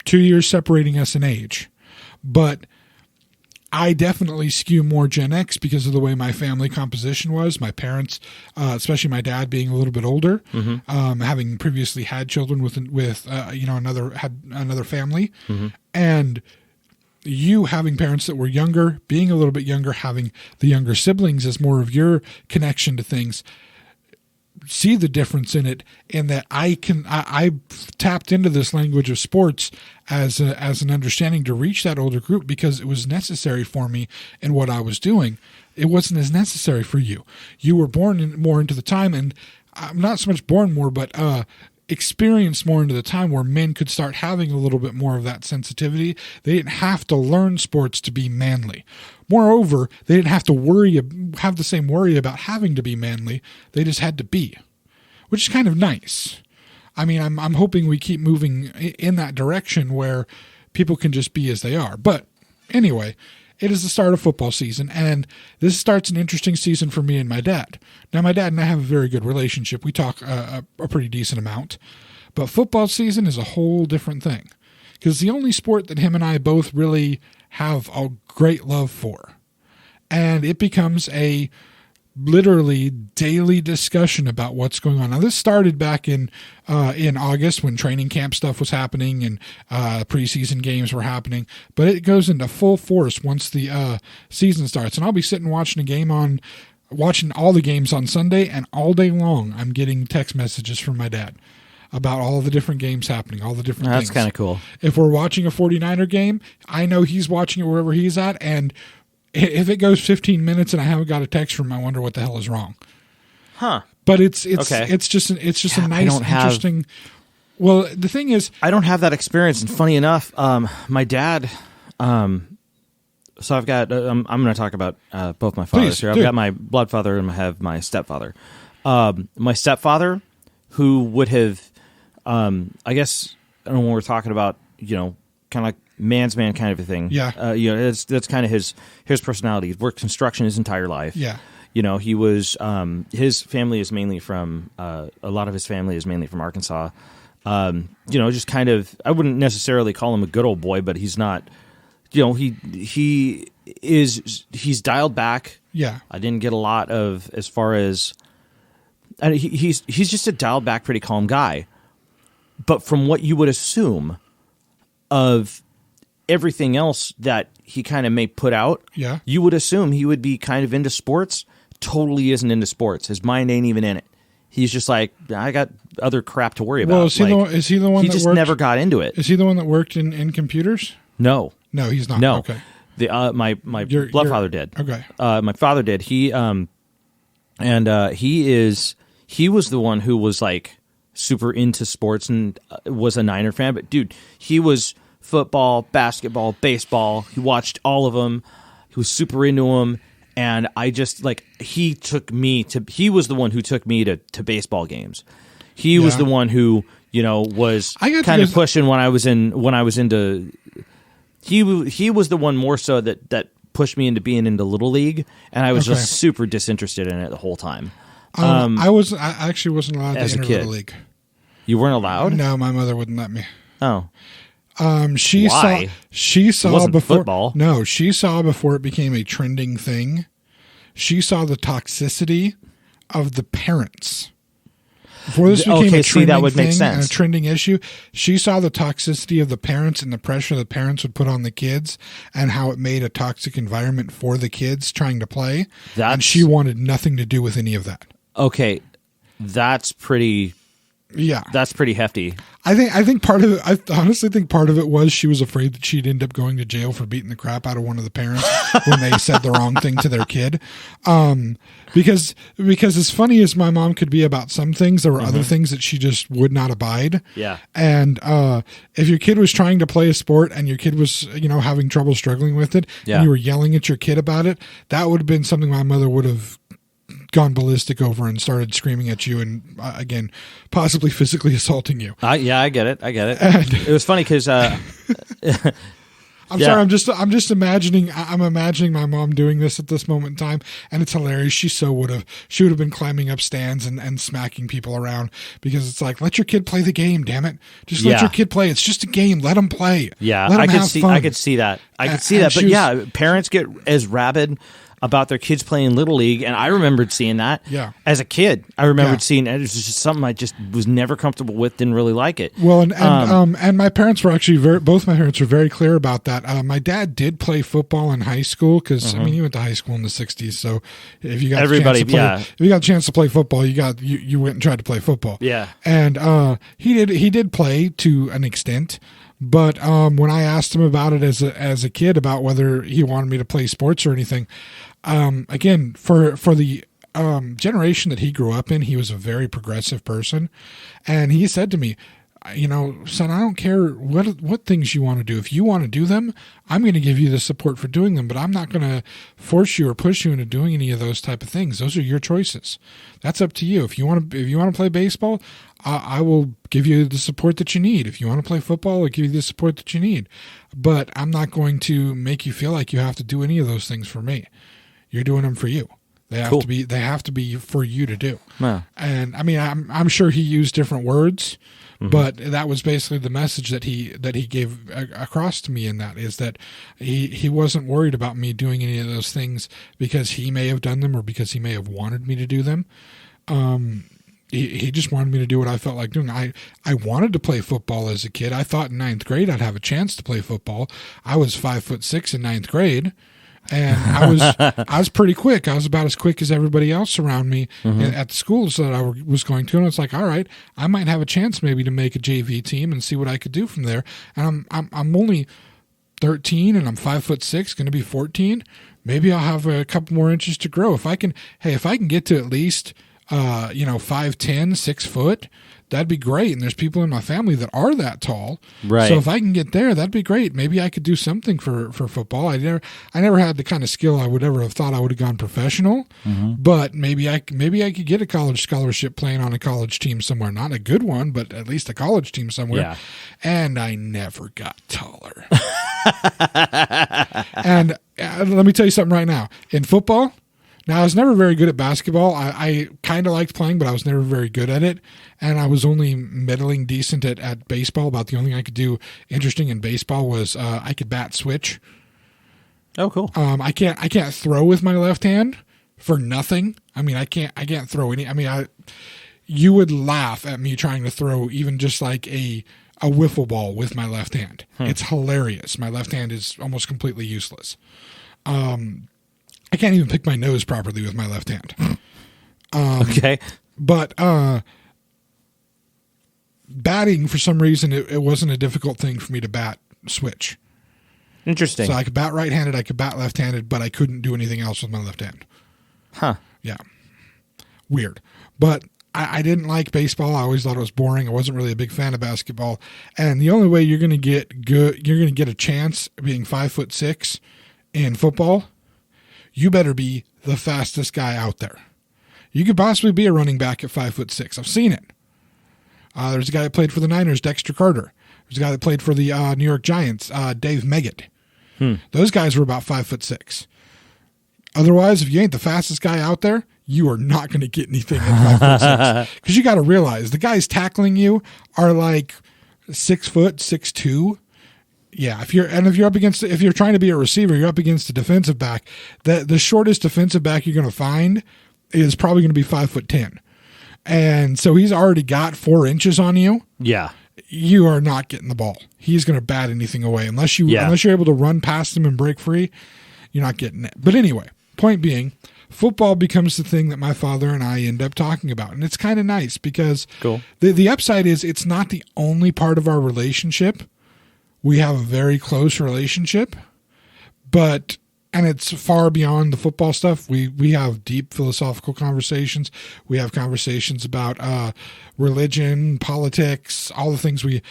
2 years separating us in age. But I definitely skew more Gen X because of the way my family composition was. My parents, especially my dad, being a little bit older, having previously had children with another family, and you having parents that were younger, being a little bit younger, having the younger siblings as more of your connection to things. See the difference in it, in that I tapped into this language of sports as an understanding to reach that older group because it was necessary for me in what I was doing. It wasn't as necessary for you. You were born more into the time, and I'm not so much born more, but experienced more into the time where men could start having a little bit more of that sensitivity. They didn't have to learn sports to be manly. Moreover, they didn't have to have the same worry about having to be manly. They just had to be, which is kind of nice. I mean, I'm hoping we keep moving in that direction where people can just be as they are. But anyway, it is the start of football season, and this starts an interesting season for me and my dad. Now, my dad and I have a very good relationship. We talk a pretty decent amount. But football season is a whole different thing, because the only sport that him and I both really have a great love for. And it becomes a literally daily discussion about what's going on. Now, this started back in August when training camp stuff was happening and preseason games were happening, but it goes into full force once the season starts. And I'll be sitting watching all the games on Sunday, and all day long I'm getting text messages from my dad about all the different games happening, all the different things. That's kind of cool. If we're watching a 49er game, I know he's watching it wherever he's at, and if it goes 15 minutes and I haven't got a text from him, I wonder what the hell is wrong. Huh. But it's okay. it's just a nice, interesting. Well, the thing is, I don't have that experience, and funny enough, my dad. So I've got. I'm going to talk about both my fathers here. I've got my blood father and I have my stepfather. My stepfather, who would have, I guess, I don't know when we're talking about, kind of like man's man kind of a thing. Yeah. That's kind of his personality. He's worked construction his entire life. Yeah. He was, his family is mainly from, a lot of his family is mainly from Arkansas. Just kind of, I wouldn't necessarily call him a good old boy, but he's not, he's dialed back. Yeah. I didn't get a lot of, as far as, and he's just a dialed back, pretty calm guy. But from what you would assume of everything else that he kind of may put out, you would assume he would be kind of into sports. Totally isn't into sports. His mind ain't even in it. He's just like, I got other crap to worry about. Well, is he the one he that just worked, never got into it. Is he the one that worked in computers? No. No, he's not. No. Okay. My blood father did. Okay. My father did. He was the one who was like super into sports and was a Niner fan. But dude, he was football, basketball, baseball. He watched all of them. He was super into them. And I just he was the one who took me to baseball games. He was the one who, was kind of pushing when I was into. He was the one more so that pushed me into being into Little League, and I was just super disinterested in it the whole time. I actually wasn't allowed to enter Little League. You weren't allowed? No, my mother wouldn't let me. Oh. She Why? saw it wasn't before football. No, she saw before it became a trending thing. She saw the toxicity of the parents. Before this became a trending that would thing make sense. and a trending issue, she saw the toxicity of the parents and the pressure the parents would put on the kids and how it made a toxic environment for the kids trying to play. And she wanted nothing to do with any of that. Okay, that's pretty. Yeah, that's pretty hefty. I think part of it. I honestly think part of it was she was afraid that she'd end up going to jail for beating the crap out of one of the parents when they said the wrong thing to their kid. Because as funny as my mom could be about some things, there were other things that she just would not abide. Yeah. And if your kid was trying to play a sport and your kid was having trouble struggling with it, and you were yelling at your kid about it, that would have been something my mother would have gone ballistic over and started screaming at you and again possibly physically assaulting you. I get it. It was funny because I'm sorry. I'm just imagining. I'm imagining my mom doing this at this moment in time, and it's hilarious. She would have been climbing up stands and smacking people around because it's like, let your kid play the game. Damn it, just let your kid play. It's just a game. Let them play. Yeah, I could see that. But parents get as rabid about their kids playing Little League, and I remembered seeing that as a kid. I remembered seeing it. It was just something I just was never comfortable with, didn't really like it. Well, and my parents were actually both my parents were very clear about that. My dad did play football in high school because he went to high school in the 60s. So if you got if you got a chance to play football, you went and tried to play football. Yeah, and he did play to an extent. But when I asked him about it as a kid about whether he wanted me to play sports or anything, again for the generation that he grew up in, he was a very progressive person, and he said to me, son, I don't care what things you want to do. If you want to do them, I'm going to give you the support for doing them, but I'm not going to force you or push you into doing any of those type of things. Those are your choices. That's up to you. If you want to play baseball, I will give you the support that you need. If you want to play football, I'll give you the support that you need. But I'm not going to make you feel like you have to do any of those things for me. You're doing them for you. They have to be. They have to be for you to do. Wow. And I mean, I'm sure he used different words, but that was basically the message that he gave across to me. In that is that he wasn't worried about me doing any of those things because he may have done them or because he may have wanted me to do them. He just wanted me to do what I felt like doing. I wanted to play football as a kid. I thought in ninth grade I'd have a chance to play football. I was 5'6" in ninth grade. And I was pretty quick. I was about as quick as everybody else around me at the schools that I was going to. And it's like, all right, I might have a chance maybe to make a JV team and see what I could do from there. And I'm only 13 and I'm 5'6", going to be 14. Maybe I'll have a couple more inches to grow. If I can get to at least 5'10", 6 foot, that'd be great. And there's people in my family that are that tall. Right. So if I can get there, that'd be great. Maybe I could do something for football. I never had the kind of skill I would ever have thought I would have gone professional. But maybe I could get a college scholarship playing on a college team somewhere. Not a good one, but at least a college team somewhere. Yeah. And I never got taller. And let me tell you something right now. In football, now, I was never very good at basketball. I kind of liked playing, but I was never very good at it. And I was only middling decent at baseball. About the only thing I could do interesting in baseball was I could bat switch. Oh, cool. I can't throw with my left hand for nothing. I mean, I can't throw any. I mean, you would laugh at me trying to throw even just like a a wiffle ball with my left hand. It's hilarious. My left hand is almost completely useless. I can't even pick my nose properly with my left hand. Okay. But batting, for some reason, it wasn't a difficult thing for me to bat switch. Interesting. So I could bat right-handed, I could bat left-handed, but I couldn't do anything else with my left hand. Huh. Yeah. Weird. But I didn't like baseball. I always thought it was boring. I wasn't really a big fan of basketball. And the only way you're going to get good, you're going to get a chance being 5'6" in football, you better be the fastest guy out there. You could possibly be a running back at 5'6". I've seen it. There's a guy that played for the Niners, Dexter Carter. There's a guy that played for the New York Giants, Dave Meggett. Those guys were about 5'6". Otherwise, if you ain't the fastest guy out there, you are not going to get anything at 5'6". Because you got to realize the guys tackling you are like 6 foot, 6'2". Yeah, if you're trying to be a receiver, you're up against a defensive back. The shortest defensive back you're going to find is probably going to be 5'10". And so he's already got 4 inches on you. Yeah. You are not getting the ball. He's going to bat anything away unless you're able to run past him and break free. You're not getting it. But anyway, point being, football becomes the thing that my father and I end up talking about, and it's kind of nice because the upside is it's not the only part of our relationship. We have a very close relationship, and it's far beyond the football stuff. We have deep philosophical conversations. We have conversations about religion, politics, all the things we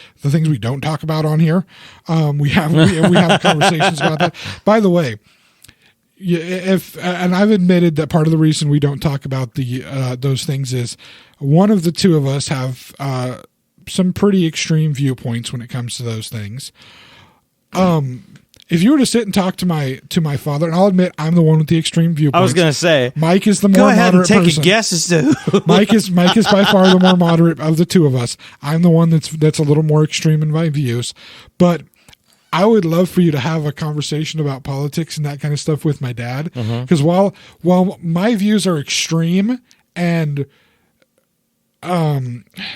don't talk about on here. We have conversations about that. By the way, and I've admitted that part of the reason we don't talk about those things is one of the two of us have some pretty extreme viewpoints when it comes to those things. If you were to sit and talk to my father, and I'll admit I'm the one with the extreme viewpoints. I was going to say, Mike is the more moderate person. Go ahead and take a guess as to who. Mike is by far the more moderate of the two of us. I'm the one that's a little more extreme in my views, but I would love for you to have a conversation about politics and that kind of stuff with my dad, because while my views are extreme and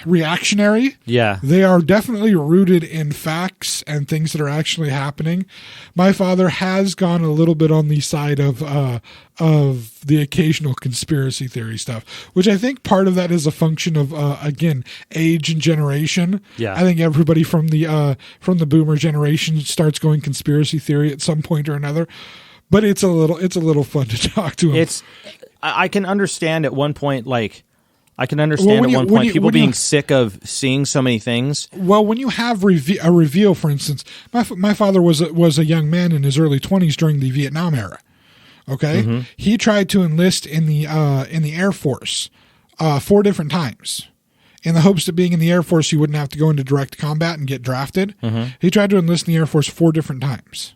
reactionary, they are definitely rooted in facts and things that are actually happening. My father has gone a little bit on the side of the occasional conspiracy theory stuff, which I think part of that is a function of again, age and generation. I think everybody from the boomer generation starts going conspiracy theory at some point or another, but it's a little fun to talk to him. I can understand at one point, people being sick of seeing so many things. Well, when you have a reveal, for instance, my father was a young man in his early 20s during the Vietnam era. Okay, he tried to enlist in the Air Force 4 different times, in the hopes that being in the Air Force he wouldn't have to go into direct combat and get drafted. He tried to enlist in the Air Force 4 different times.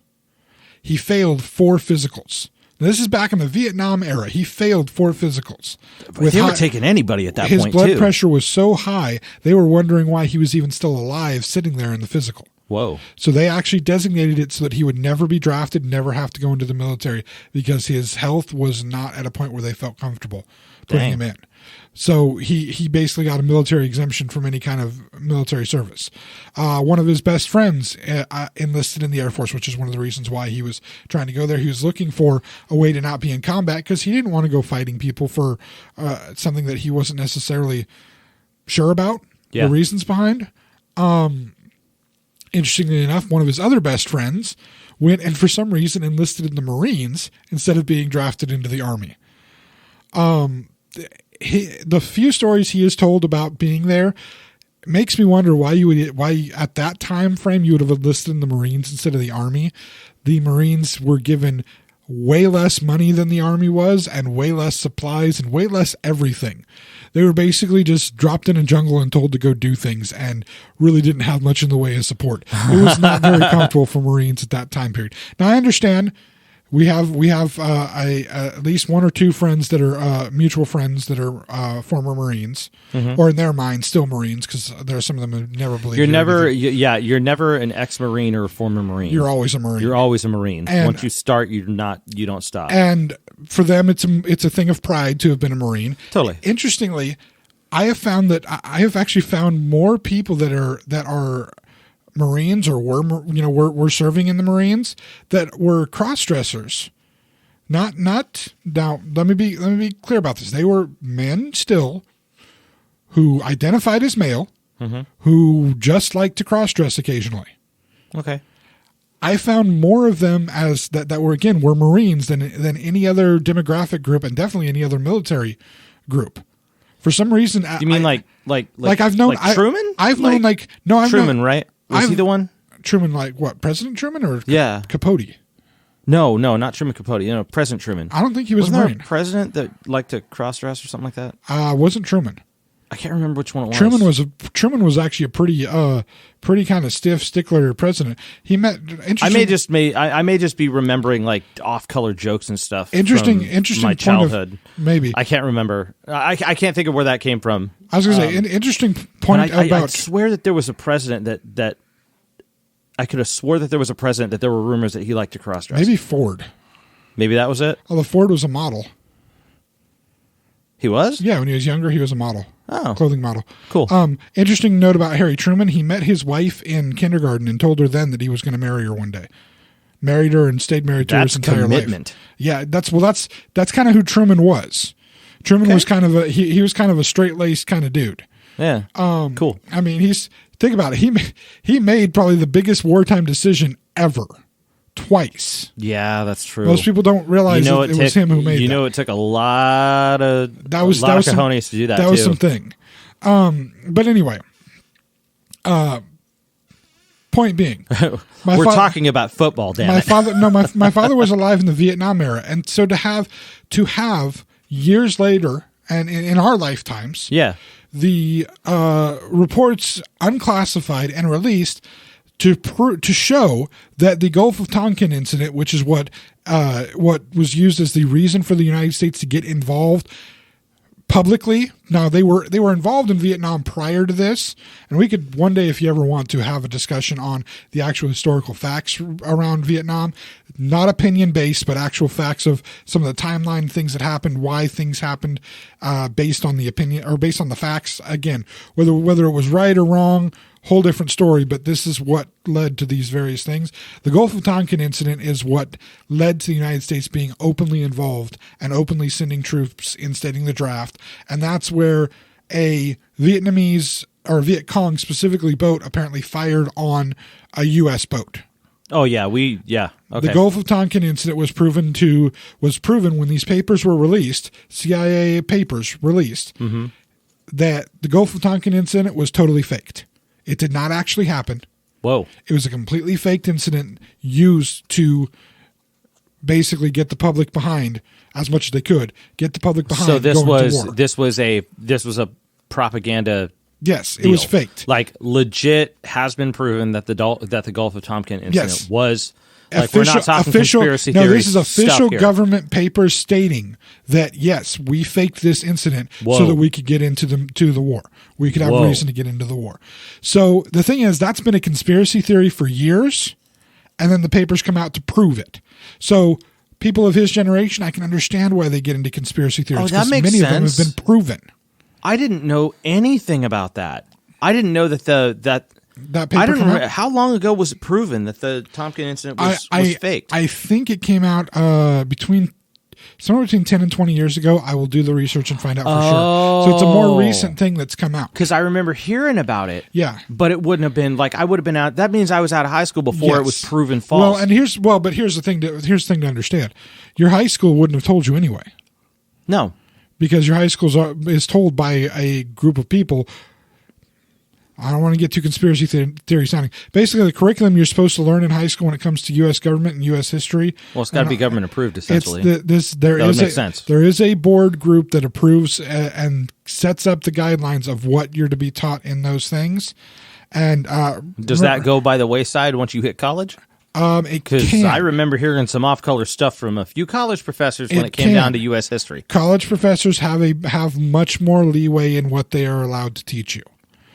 He failed 4 physicals. Now, this is back in the Vietnam era. He failed 4 physicals. They were taking anybody at that point, His blood pressure was so high, they were wondering why he was even still alive sitting there in the physical. Whoa. So they actually designated it so that he would never be drafted, never have to go into the military, because his health was not at a point where they felt comfortable putting him in. So he basically got a military exemption from any kind of military service. One of his best friends enlisted in the Air Force, which is one of the reasons why he was trying to go there. He was looking for a way to not be in combat because he didn't want to go fighting people for something that he wasn't necessarily sure about the reasons behind. Interestingly enough, one of his other best friends went and for some reason enlisted in the Marines instead of being drafted into the Army. The few stories he has told about being there makes me wonder why at that time frame you would have enlisted in the Marines instead of the Army. The Marines were given way less money than the Army was, and way less supplies, and way less everything. They were basically just dropped in a jungle and told to go do things, and really didn't have much in the way of support. It was not very comfortable for Marines at that time period. Now I understand. We have at least 1 or 2 friends that are mutual friends that are former Marines, or in their mind still Marines, because there are some of them who never believe you're never an ex-Marine or a former Marine. You're always a Marine. You're always a Marine. And once you start, you don't stop. And for them, it's a thing of pride to have been a Marine. Totally. Interestingly, I have actually found more people that are Marines or were serving in the Marines that were cross-dressers. Not now. Let me be clear about this. They were men still who identified as male, who just liked to cross-dress occasionally. Okay. I found more of them as that were Marines than any other demographic group, and definitely any other military group. For some reason, you mean like I've known Truman? I've known Truman, right? Was he the one? Truman, like what? President Truman or Capote? No, not Truman Capote. President Truman. I don't think he was Wasn't a Marine. there a president that liked to cross-dress or something like that? Wasn't Truman. I can't remember which one it was. Truman was actually a pretty kind of stiff stickler president. He met. I may just be remembering like off-color jokes and stuff. Interesting my childhood. Maybe I can't remember. I can't think of where that came from. I was going to say an interesting point about. I swear that there was a president that I could have swore that there was a president that there were rumors that he liked to cross-dress. Maybe Ford. Maybe that was it. Although Ford was a model. He was? Yeah, when he was younger, he was a model. Oh. Clothing model. Cool. Interesting note about Harry Truman. He met his wife in kindergarten and told her then that he was going to marry her one day. Married her and stayed married to her his entire commitment. life. Yeah, that's kind of who Truman was. Truman was kind of he was kind of a straight-laced kind of dude. Yeah. Cool. I mean, think about it. He made probably the biggest wartime decision ever. Twice. Yeah, that's true. Most people don't realize it was him who made that. It took a lot of cojones to do that. That was something. But anyway, point being, we're talking about football. Damn my father was alive in the Vietnam era, and so to have years later and in our lifetimes, the reports unclassified and released to show that the Gulf of Tonkin incident, which is what was used as the reason for the United States to get involved publicly. Now they were involved in Vietnam prior to this, and we could one day, if you ever want to, have a discussion on the actual historical facts around Vietnam, not opinion based, but actual facts of some of the timeline things that happened, why things happened, based on the opinion or based on the facts. Again, whether it was right or wrong, whole different story, but this is what led to these various things. The Gulf of Tonkin incident is what led to the United States being openly involved and openly sending troops, instating the draft, and that's where a Vietnamese or Viet Cong specifically boat apparently fired on a U.S. boat. Oh yeah, okay. The Gulf of Tonkin incident was proven when these papers were released, CIA papers released, that the Gulf of Tonkin incident was totally faked. It did not actually happen. Whoa. It was a completely faked incident used to basically get the public behind as much as they could. Get the public behind. So this was a propaganda. Yes, it deal. was faked. Like legit has been proven that the Gulf of Tonkin incident was. Like official, we're not talking conspiracy theory. No, this is official government papers stating that yes, we faked this incident so that we could get into the war. We could have reason to get into the war. So the thing is, that's been a conspiracy theory for years, and then the papers come out to prove it. So people of his generation, I can understand why they get into conspiracy theories because many of them have been proven. I didn't know anything about that. I didn't know that that paper came out. How long ago was it proven that the Tonkin incident was faked? I think it came out somewhere between 10 and 20 years ago. I will do the research and find out for sure. So it's a more recent thing that's come out. Because I remember hearing about it. Yeah. But it wouldn't have been like I would have been out. That means I was out of high school before it was proven false. Well, and here's the thing to understand. Your high school wouldn't have told you anyway. No. Because your high school is told by a group of people. I don't want to get too conspiracy theory sounding. Basically, the curriculum you're supposed to learn in high school when it comes to U.S. government and U.S. history. Well, it's got to be government approved, essentially. That would make sense. There is a board group that approves and sets up the guidelines of what you're to be taught in those things. And does that go by the wayside once you hit college? Because I remember hearing some off-color stuff from a few college professors when it came down to U.S. history. College professors have much more leeway in what they are allowed to teach you.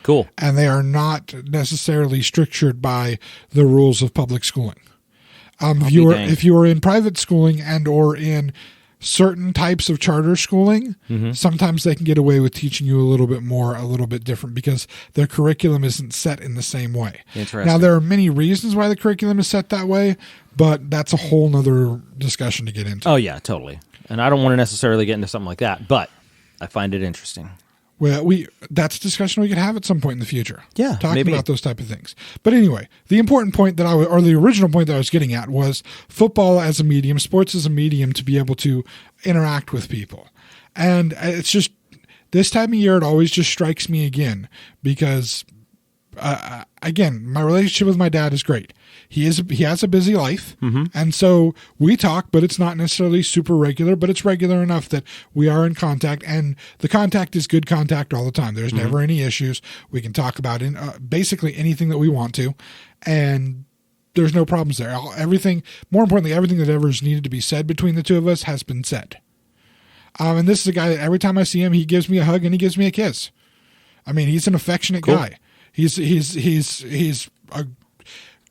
Cool. And they are not necessarily strictured by the rules of public schooling. If you are in private schooling and or in certain types of charter schooling, sometimes they can get away with teaching you a little bit more, a little bit different, because their curriculum isn't set in the same way. Interesting. Now, there are many reasons why the curriculum is set that way, but that's a whole nother discussion to get into. Oh, yeah, totally. And I don't want to necessarily get into something like that, but I find it interesting. Well, that's a discussion we could have at some point in the future. Yeah, talking maybe about those type of things. But anyway, the important point that or the original point that I was getting at was football as a medium, sports as a medium to be able to interact with people. And it's just this time of year, it always just strikes me again because, again, my relationship with my dad is great. He has a busy life, and so we talk, but it's not necessarily super regular, but it's regular enough that we are in contact, and the contact is good contact all the time. There's never any issues. We can talk about basically anything that we want to, and there's no problems there. More importantly, everything that ever is needed to be said between the two of us has been said. And this is a guy that every time I see him, he gives me a hug and he gives me a kiss. I mean, he's an affectionate guy. He's a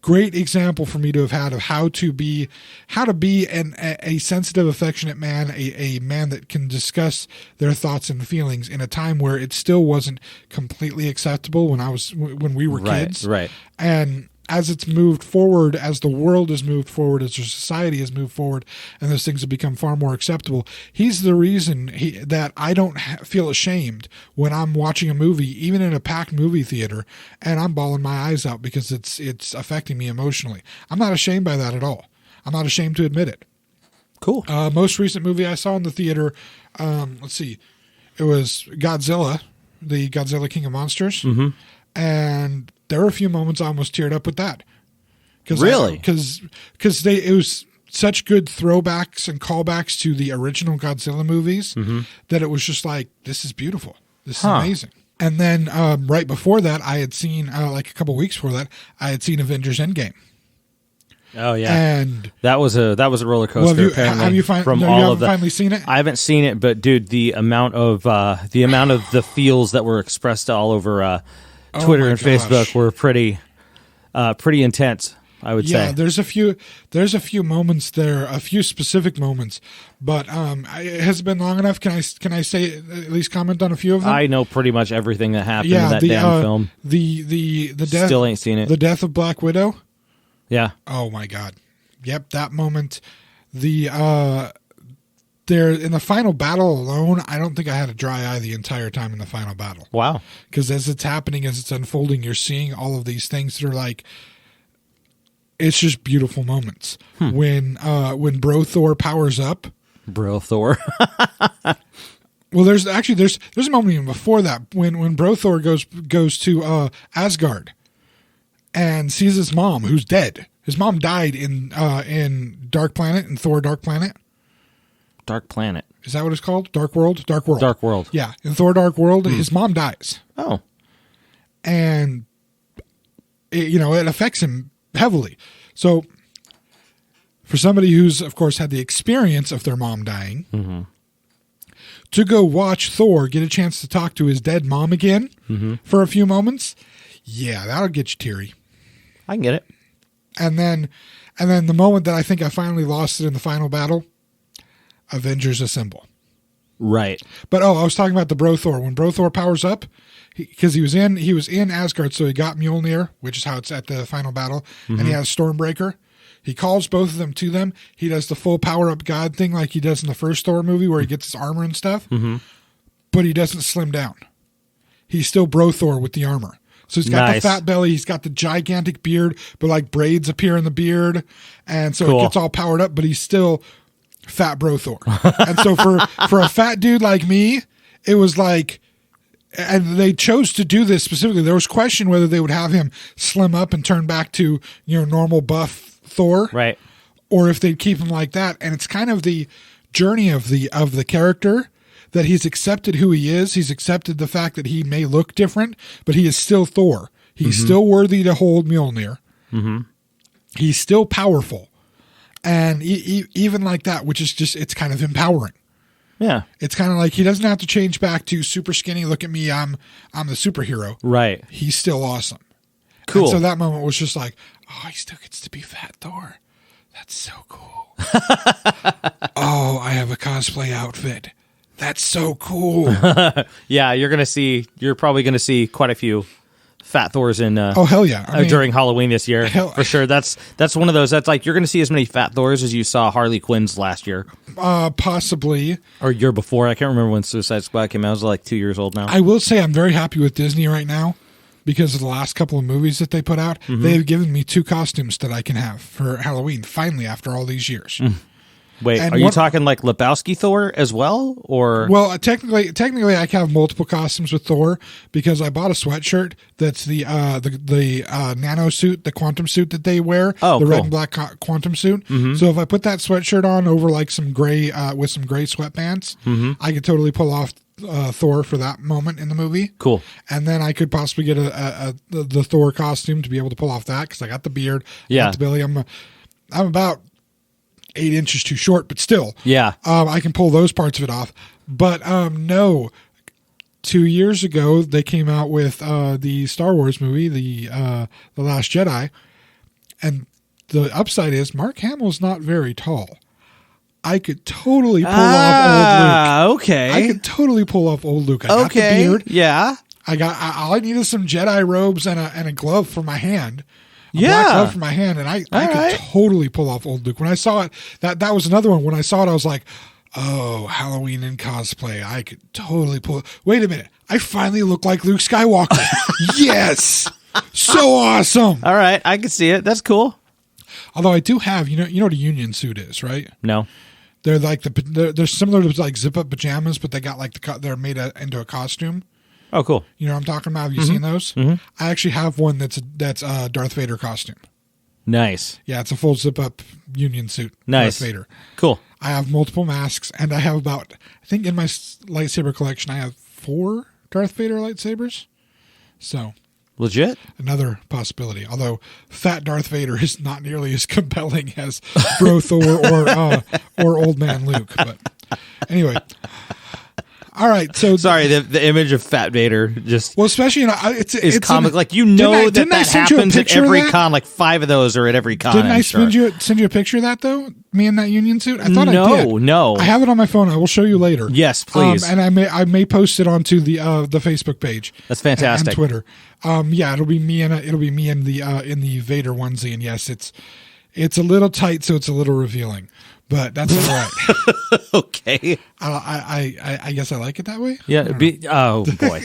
great example for me to have had of how to be a sensitive, affectionate man, a man that can discuss their thoughts and feelings in a time where it still wasn't completely acceptable when we were kids. Right. And as it's moved forward, as the world has moved forward, as our society has moved forward, and those things have become far more acceptable, he's the reason that I don't feel ashamed when I'm watching a movie, even in a packed movie theater, and I'm bawling my eyes out because it's affecting me emotionally. I'm not ashamed by that at all. I'm not ashamed to admit it. Cool. Most recent movie I saw in the theater, let's see, it was Godzilla, the Godzilla King of Monsters, and there were a few moments I almost teared up with that. Really? Because it was such good throwbacks and callbacks to the original Godzilla movies that it was just like, this is beautiful. This is amazing. And then right before that, I had seen, like a couple weeks before that, I had seen Avengers Endgame. Oh yeah, and that was a roller coaster. Have you finally seen it? I haven't seen it, but dude, the amount of the feels that were expressed all over Twitter and Facebook were pretty intense, I would say. Yeah, there's a few moments there, a few specific moments, but has it been long enough? Can I say at least comment on a few of them? I know pretty much everything that happened in that damn film. The death, still ain't seen it. The death of Black Widow. Yeah. Oh my God. Yep, that moment. There in the final battle alone, I don't think I had a dry eye the entire time in the final battle. Wow. Because as it's happening, as it's unfolding, you're seeing all of these things that are like, it's just beautiful moments. When Bro Thor powers up. Bro Thor. Well, there's a moment even before that when Bro Thor goes to Asgard and sees his mom, who's dead. His mom died in Dark Planet, in Thor Dark Planet. Dark Planet. Is that what it's called? Dark World? Dark World. Dark World. Yeah. In Thor Dark World, his mom dies. Oh. And, it affects him heavily. So, for somebody who's, of course, had the experience of their mom dying, to go watch Thor get a chance to talk to his dead mom again for a few moments, yeah, that'll get you teary. I can get it. And then the moment that I think I finally lost it in the final battle, Avengers Assemble. Right. But I was talking about the Bro Thor. When Bro Thor powers up, because he was in Asgard, so he got Mjolnir, which is how it's at the final battle, and he has Stormbreaker. He calls both of them to them. He does the full power up God thing like he does in the first Thor movie where he gets his armor and stuff, but he doesn't slim down. He's still Bro Thor with the armor. So he's got the fat belly, he's got the gigantic beard, but like braids appear in the beard, and so it gets all powered up, but he's still fat Bro Thor. And so for a fat dude like me, it was like, and they chose to do this specifically. There was question whether they would have him slim up and turn back to normal buff Thor, right, or if they'd keep him like that. And it's kind of the journey of the character, that he's accepted who he is. He's accepted the fact that he may look different, but he is still Thor. He's still worthy to hold Mjolnir. He's still powerful. And even like that, which is just, it's kind of empowering. Yeah. It's kind of like he doesn't have to change back to super skinny, look at me, I'm the superhero. Right. He's still awesome. Cool. And so that moment was just like, oh, he still gets to be fat Thor. That's so cool. Oh, I have a cosplay outfit. That's so cool. Yeah, you're probably gonna see quite a few Fat Thors in oh hell yeah during Halloween this year for sure. That's one of those that's like you're gonna see as many Fat Thors as you saw Harley Quinn's last year, possibly, or year before. I can't remember when Suicide Squad came out. I was like 2 years old now. I will say I'm very happy with Disney right now because of the last couple of movies that they put out. They've given me 2 costumes that I can have for Halloween finally after all these years. Wait, and are you talking like Lebowski Thor as well, or? Well, technically, I have multiple costumes with Thor because I bought a sweatshirt that's the nano suit, the quantum suit that they wear, the red and black quantum suit. So if I put that sweatshirt on over like some gray with some gray sweatpants, I could totally pull off Thor for that moment in the movie. Cool. And then I could possibly get the Thor costume to be able to pull off that because I got the beard, I got the belly. I'm about 8 inches too short, but still, I can pull those parts of it off. But no, 2 years ago they came out with the Star Wars movie, the Last Jedi, and the upside is Mark Hamill's not very tall. I could totally pull off old Luke. Okay, I could totally pull off old Luke. I got the beard. Yeah, all I needed some Jedi robes and a glove for my hand. Black glove for my hand, and I could totally pull off old Luke. When I saw it, that was another one. When I saw it, I was like, oh, Halloween in cosplay. I could totally pull it. Wait a minute. I finally look like Luke Skywalker. Yes. So awesome. All right. I can see it. That's cool. Although I do have, you know what a union suit is, right? No. They're like they're similar to like zip up pajamas, but they got like they're made into a costume. Oh, cool. You know what I'm talking about? Have you seen those? I actually have one that's a Darth Vader costume. Nice. Yeah, it's a full zip-up union suit. Nice. Darth Vader. Cool. I have multiple masks, and I have about, I think in my lightsaber collection, I have 4 Darth Vader lightsabers. So. Legit? Another possibility. Although fat Darth Vader is not nearly as compelling as Bro Thor or Old Man Luke. But anyway. All right, so sorry, the image of Fat Vader just especially it's comic. Like that happens at every con. Like 5 of those are at every con. Didn't I send you a picture of that though? Me in that union suit. I thought I did. No, I have it on my phone. I will show you later. Yes, please. And I may post it onto the Facebook page. That's fantastic. And Twitter. It'll be me in the Vader onesie, and yes, it's a little tight, so it's a little revealing. But that's all right. Okay. I guess I like it that way. Yeah. Oh boy.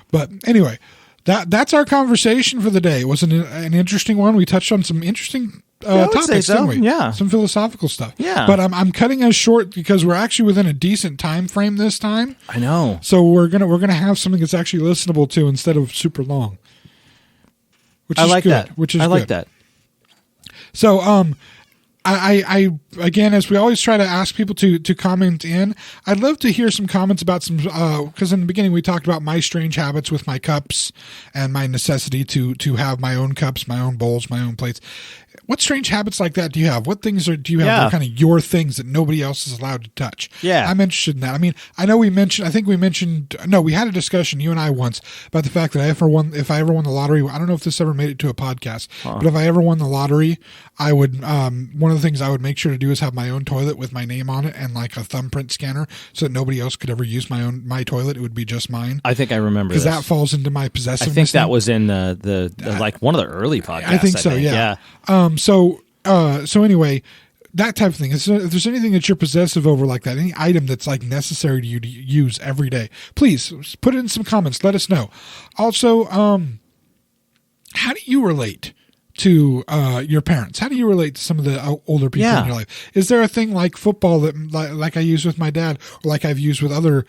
But anyway, that's our conversation for the day. It was an interesting one. We touched on some interesting topics, didn't we? Yeah. Some philosophical stuff. Yeah. But I'm cutting us short because we're actually within a decent time frame this time. I know. So we're gonna have something that's actually listenable to instead of super long. Which is good. I like that. So I again, as we always try to ask people to comment in, I'd love to hear some comments about some, because in the beginning we talked about my strange habits with my cups and my necessity to have my own cups, my own bowls, my own plates. What strange habits like that do you have? What things do you have that are kind of your things that nobody else is allowed to touch? Yeah. I'm interested in that. I mean, I know we had a discussion, you and I once, about the fact that if I ever won the lottery, I don't know if this ever made it to a podcast, but if I ever won the lottery, I would, one of the things I would make sure to do is have my own toilet with my name on it and like a thumbprint scanner so that nobody else could ever use my toilet. It would be just mine. I think I remember because that falls into my possessiveness. I think that was in the like one of the early podcasts. I think so. Yeah. So anyway, that type of thing. If there's anything that you're possessive over like that, any item that's like necessary to you to use every day, please put it in some comments. Let us know. Also, how do you relate to your parents? How do you relate to some of the older people in your life? Is there a thing like football that like I use with my dad or like I've used with other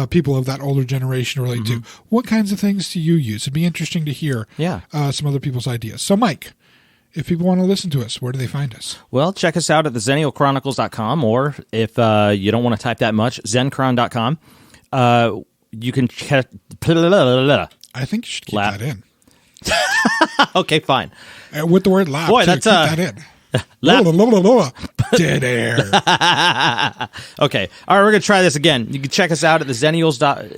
people of that older generation to relate to? What kinds of things do you use? It'd be interesting to hear some other people's ideas. So Mike, if people want to listen to us, where do they find us? Well, check us out at thezennialchronicles.com, or if you don't want to type that much, zencron.com. You can check... I think you should keep that in. Okay, fine. With the word laugh. Boy, that's... keep that in. Dead air. Okay. All right, we're going to try this again. You can check us out at thezennials.com.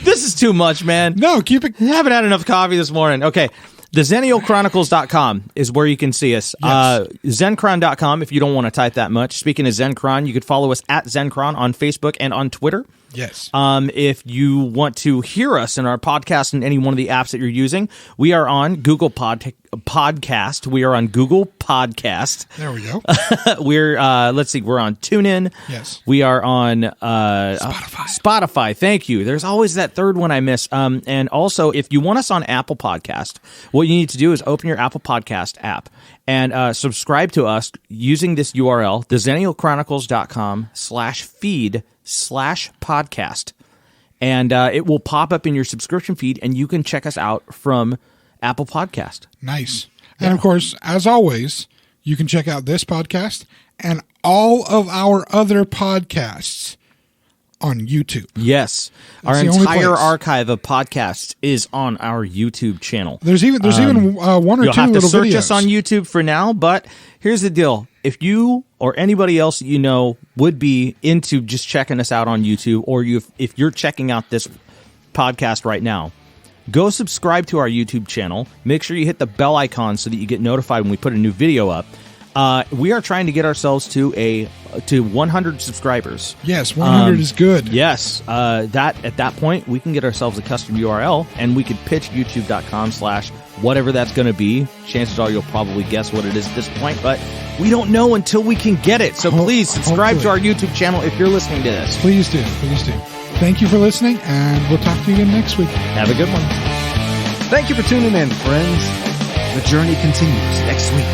This is too much, man. No, keep it. I haven't had enough coffee this morning. Okay. TheZennialChronicles.com is where you can see us. Yes. Zencron.com if you don't want to type that much. Speaking of Zencron, you could follow us at Zencron on Facebook and on Twitter. Yes. If you want to hear us in our podcast in any one of the apps that you're using, we are on Google Podcast. We are on Google Podcast. There we go. We're let's see, we're on TuneIn. Yes. We are on Spotify. Thank you. There's always that third one I miss. And also, if you want us on Apple Podcast, what you need to do is open your Apple Podcast app and subscribe to us using this URL, thezennialchronicles.com/feed/podcast. And it will pop up in your subscription feed, and you can check us out from Apple Podcast. Nice. And of course, as always, you can check out this podcast and all of our other podcasts on YouTube. Yes. Our entire archive of podcasts is on our YouTube channel. There's even one or you'll two have to little search videos. us on YouTube for now, but here's the deal. If you or anybody else that you know would be into just checking us out on YouTube, or if you're checking out this podcast right now, go subscribe to our YouTube channel. Make sure you hit the bell icon so that you get notified when we put a new video up. We are trying to get ourselves to 100 subscribers. Yes, 100 is good. Yes, at that point we can get ourselves a custom URL, and we could pitch youtube.com/whatever that's going to be. Chances are you'll probably guess what it is at this point, but we don't know until we can get it. So please subscribe to our YouTube channel if you're listening to this. Please do. Please do. Thank you for listening, and we'll talk to you again next week. Have a good one. Thank you for tuning in, friends. The journey continues next week.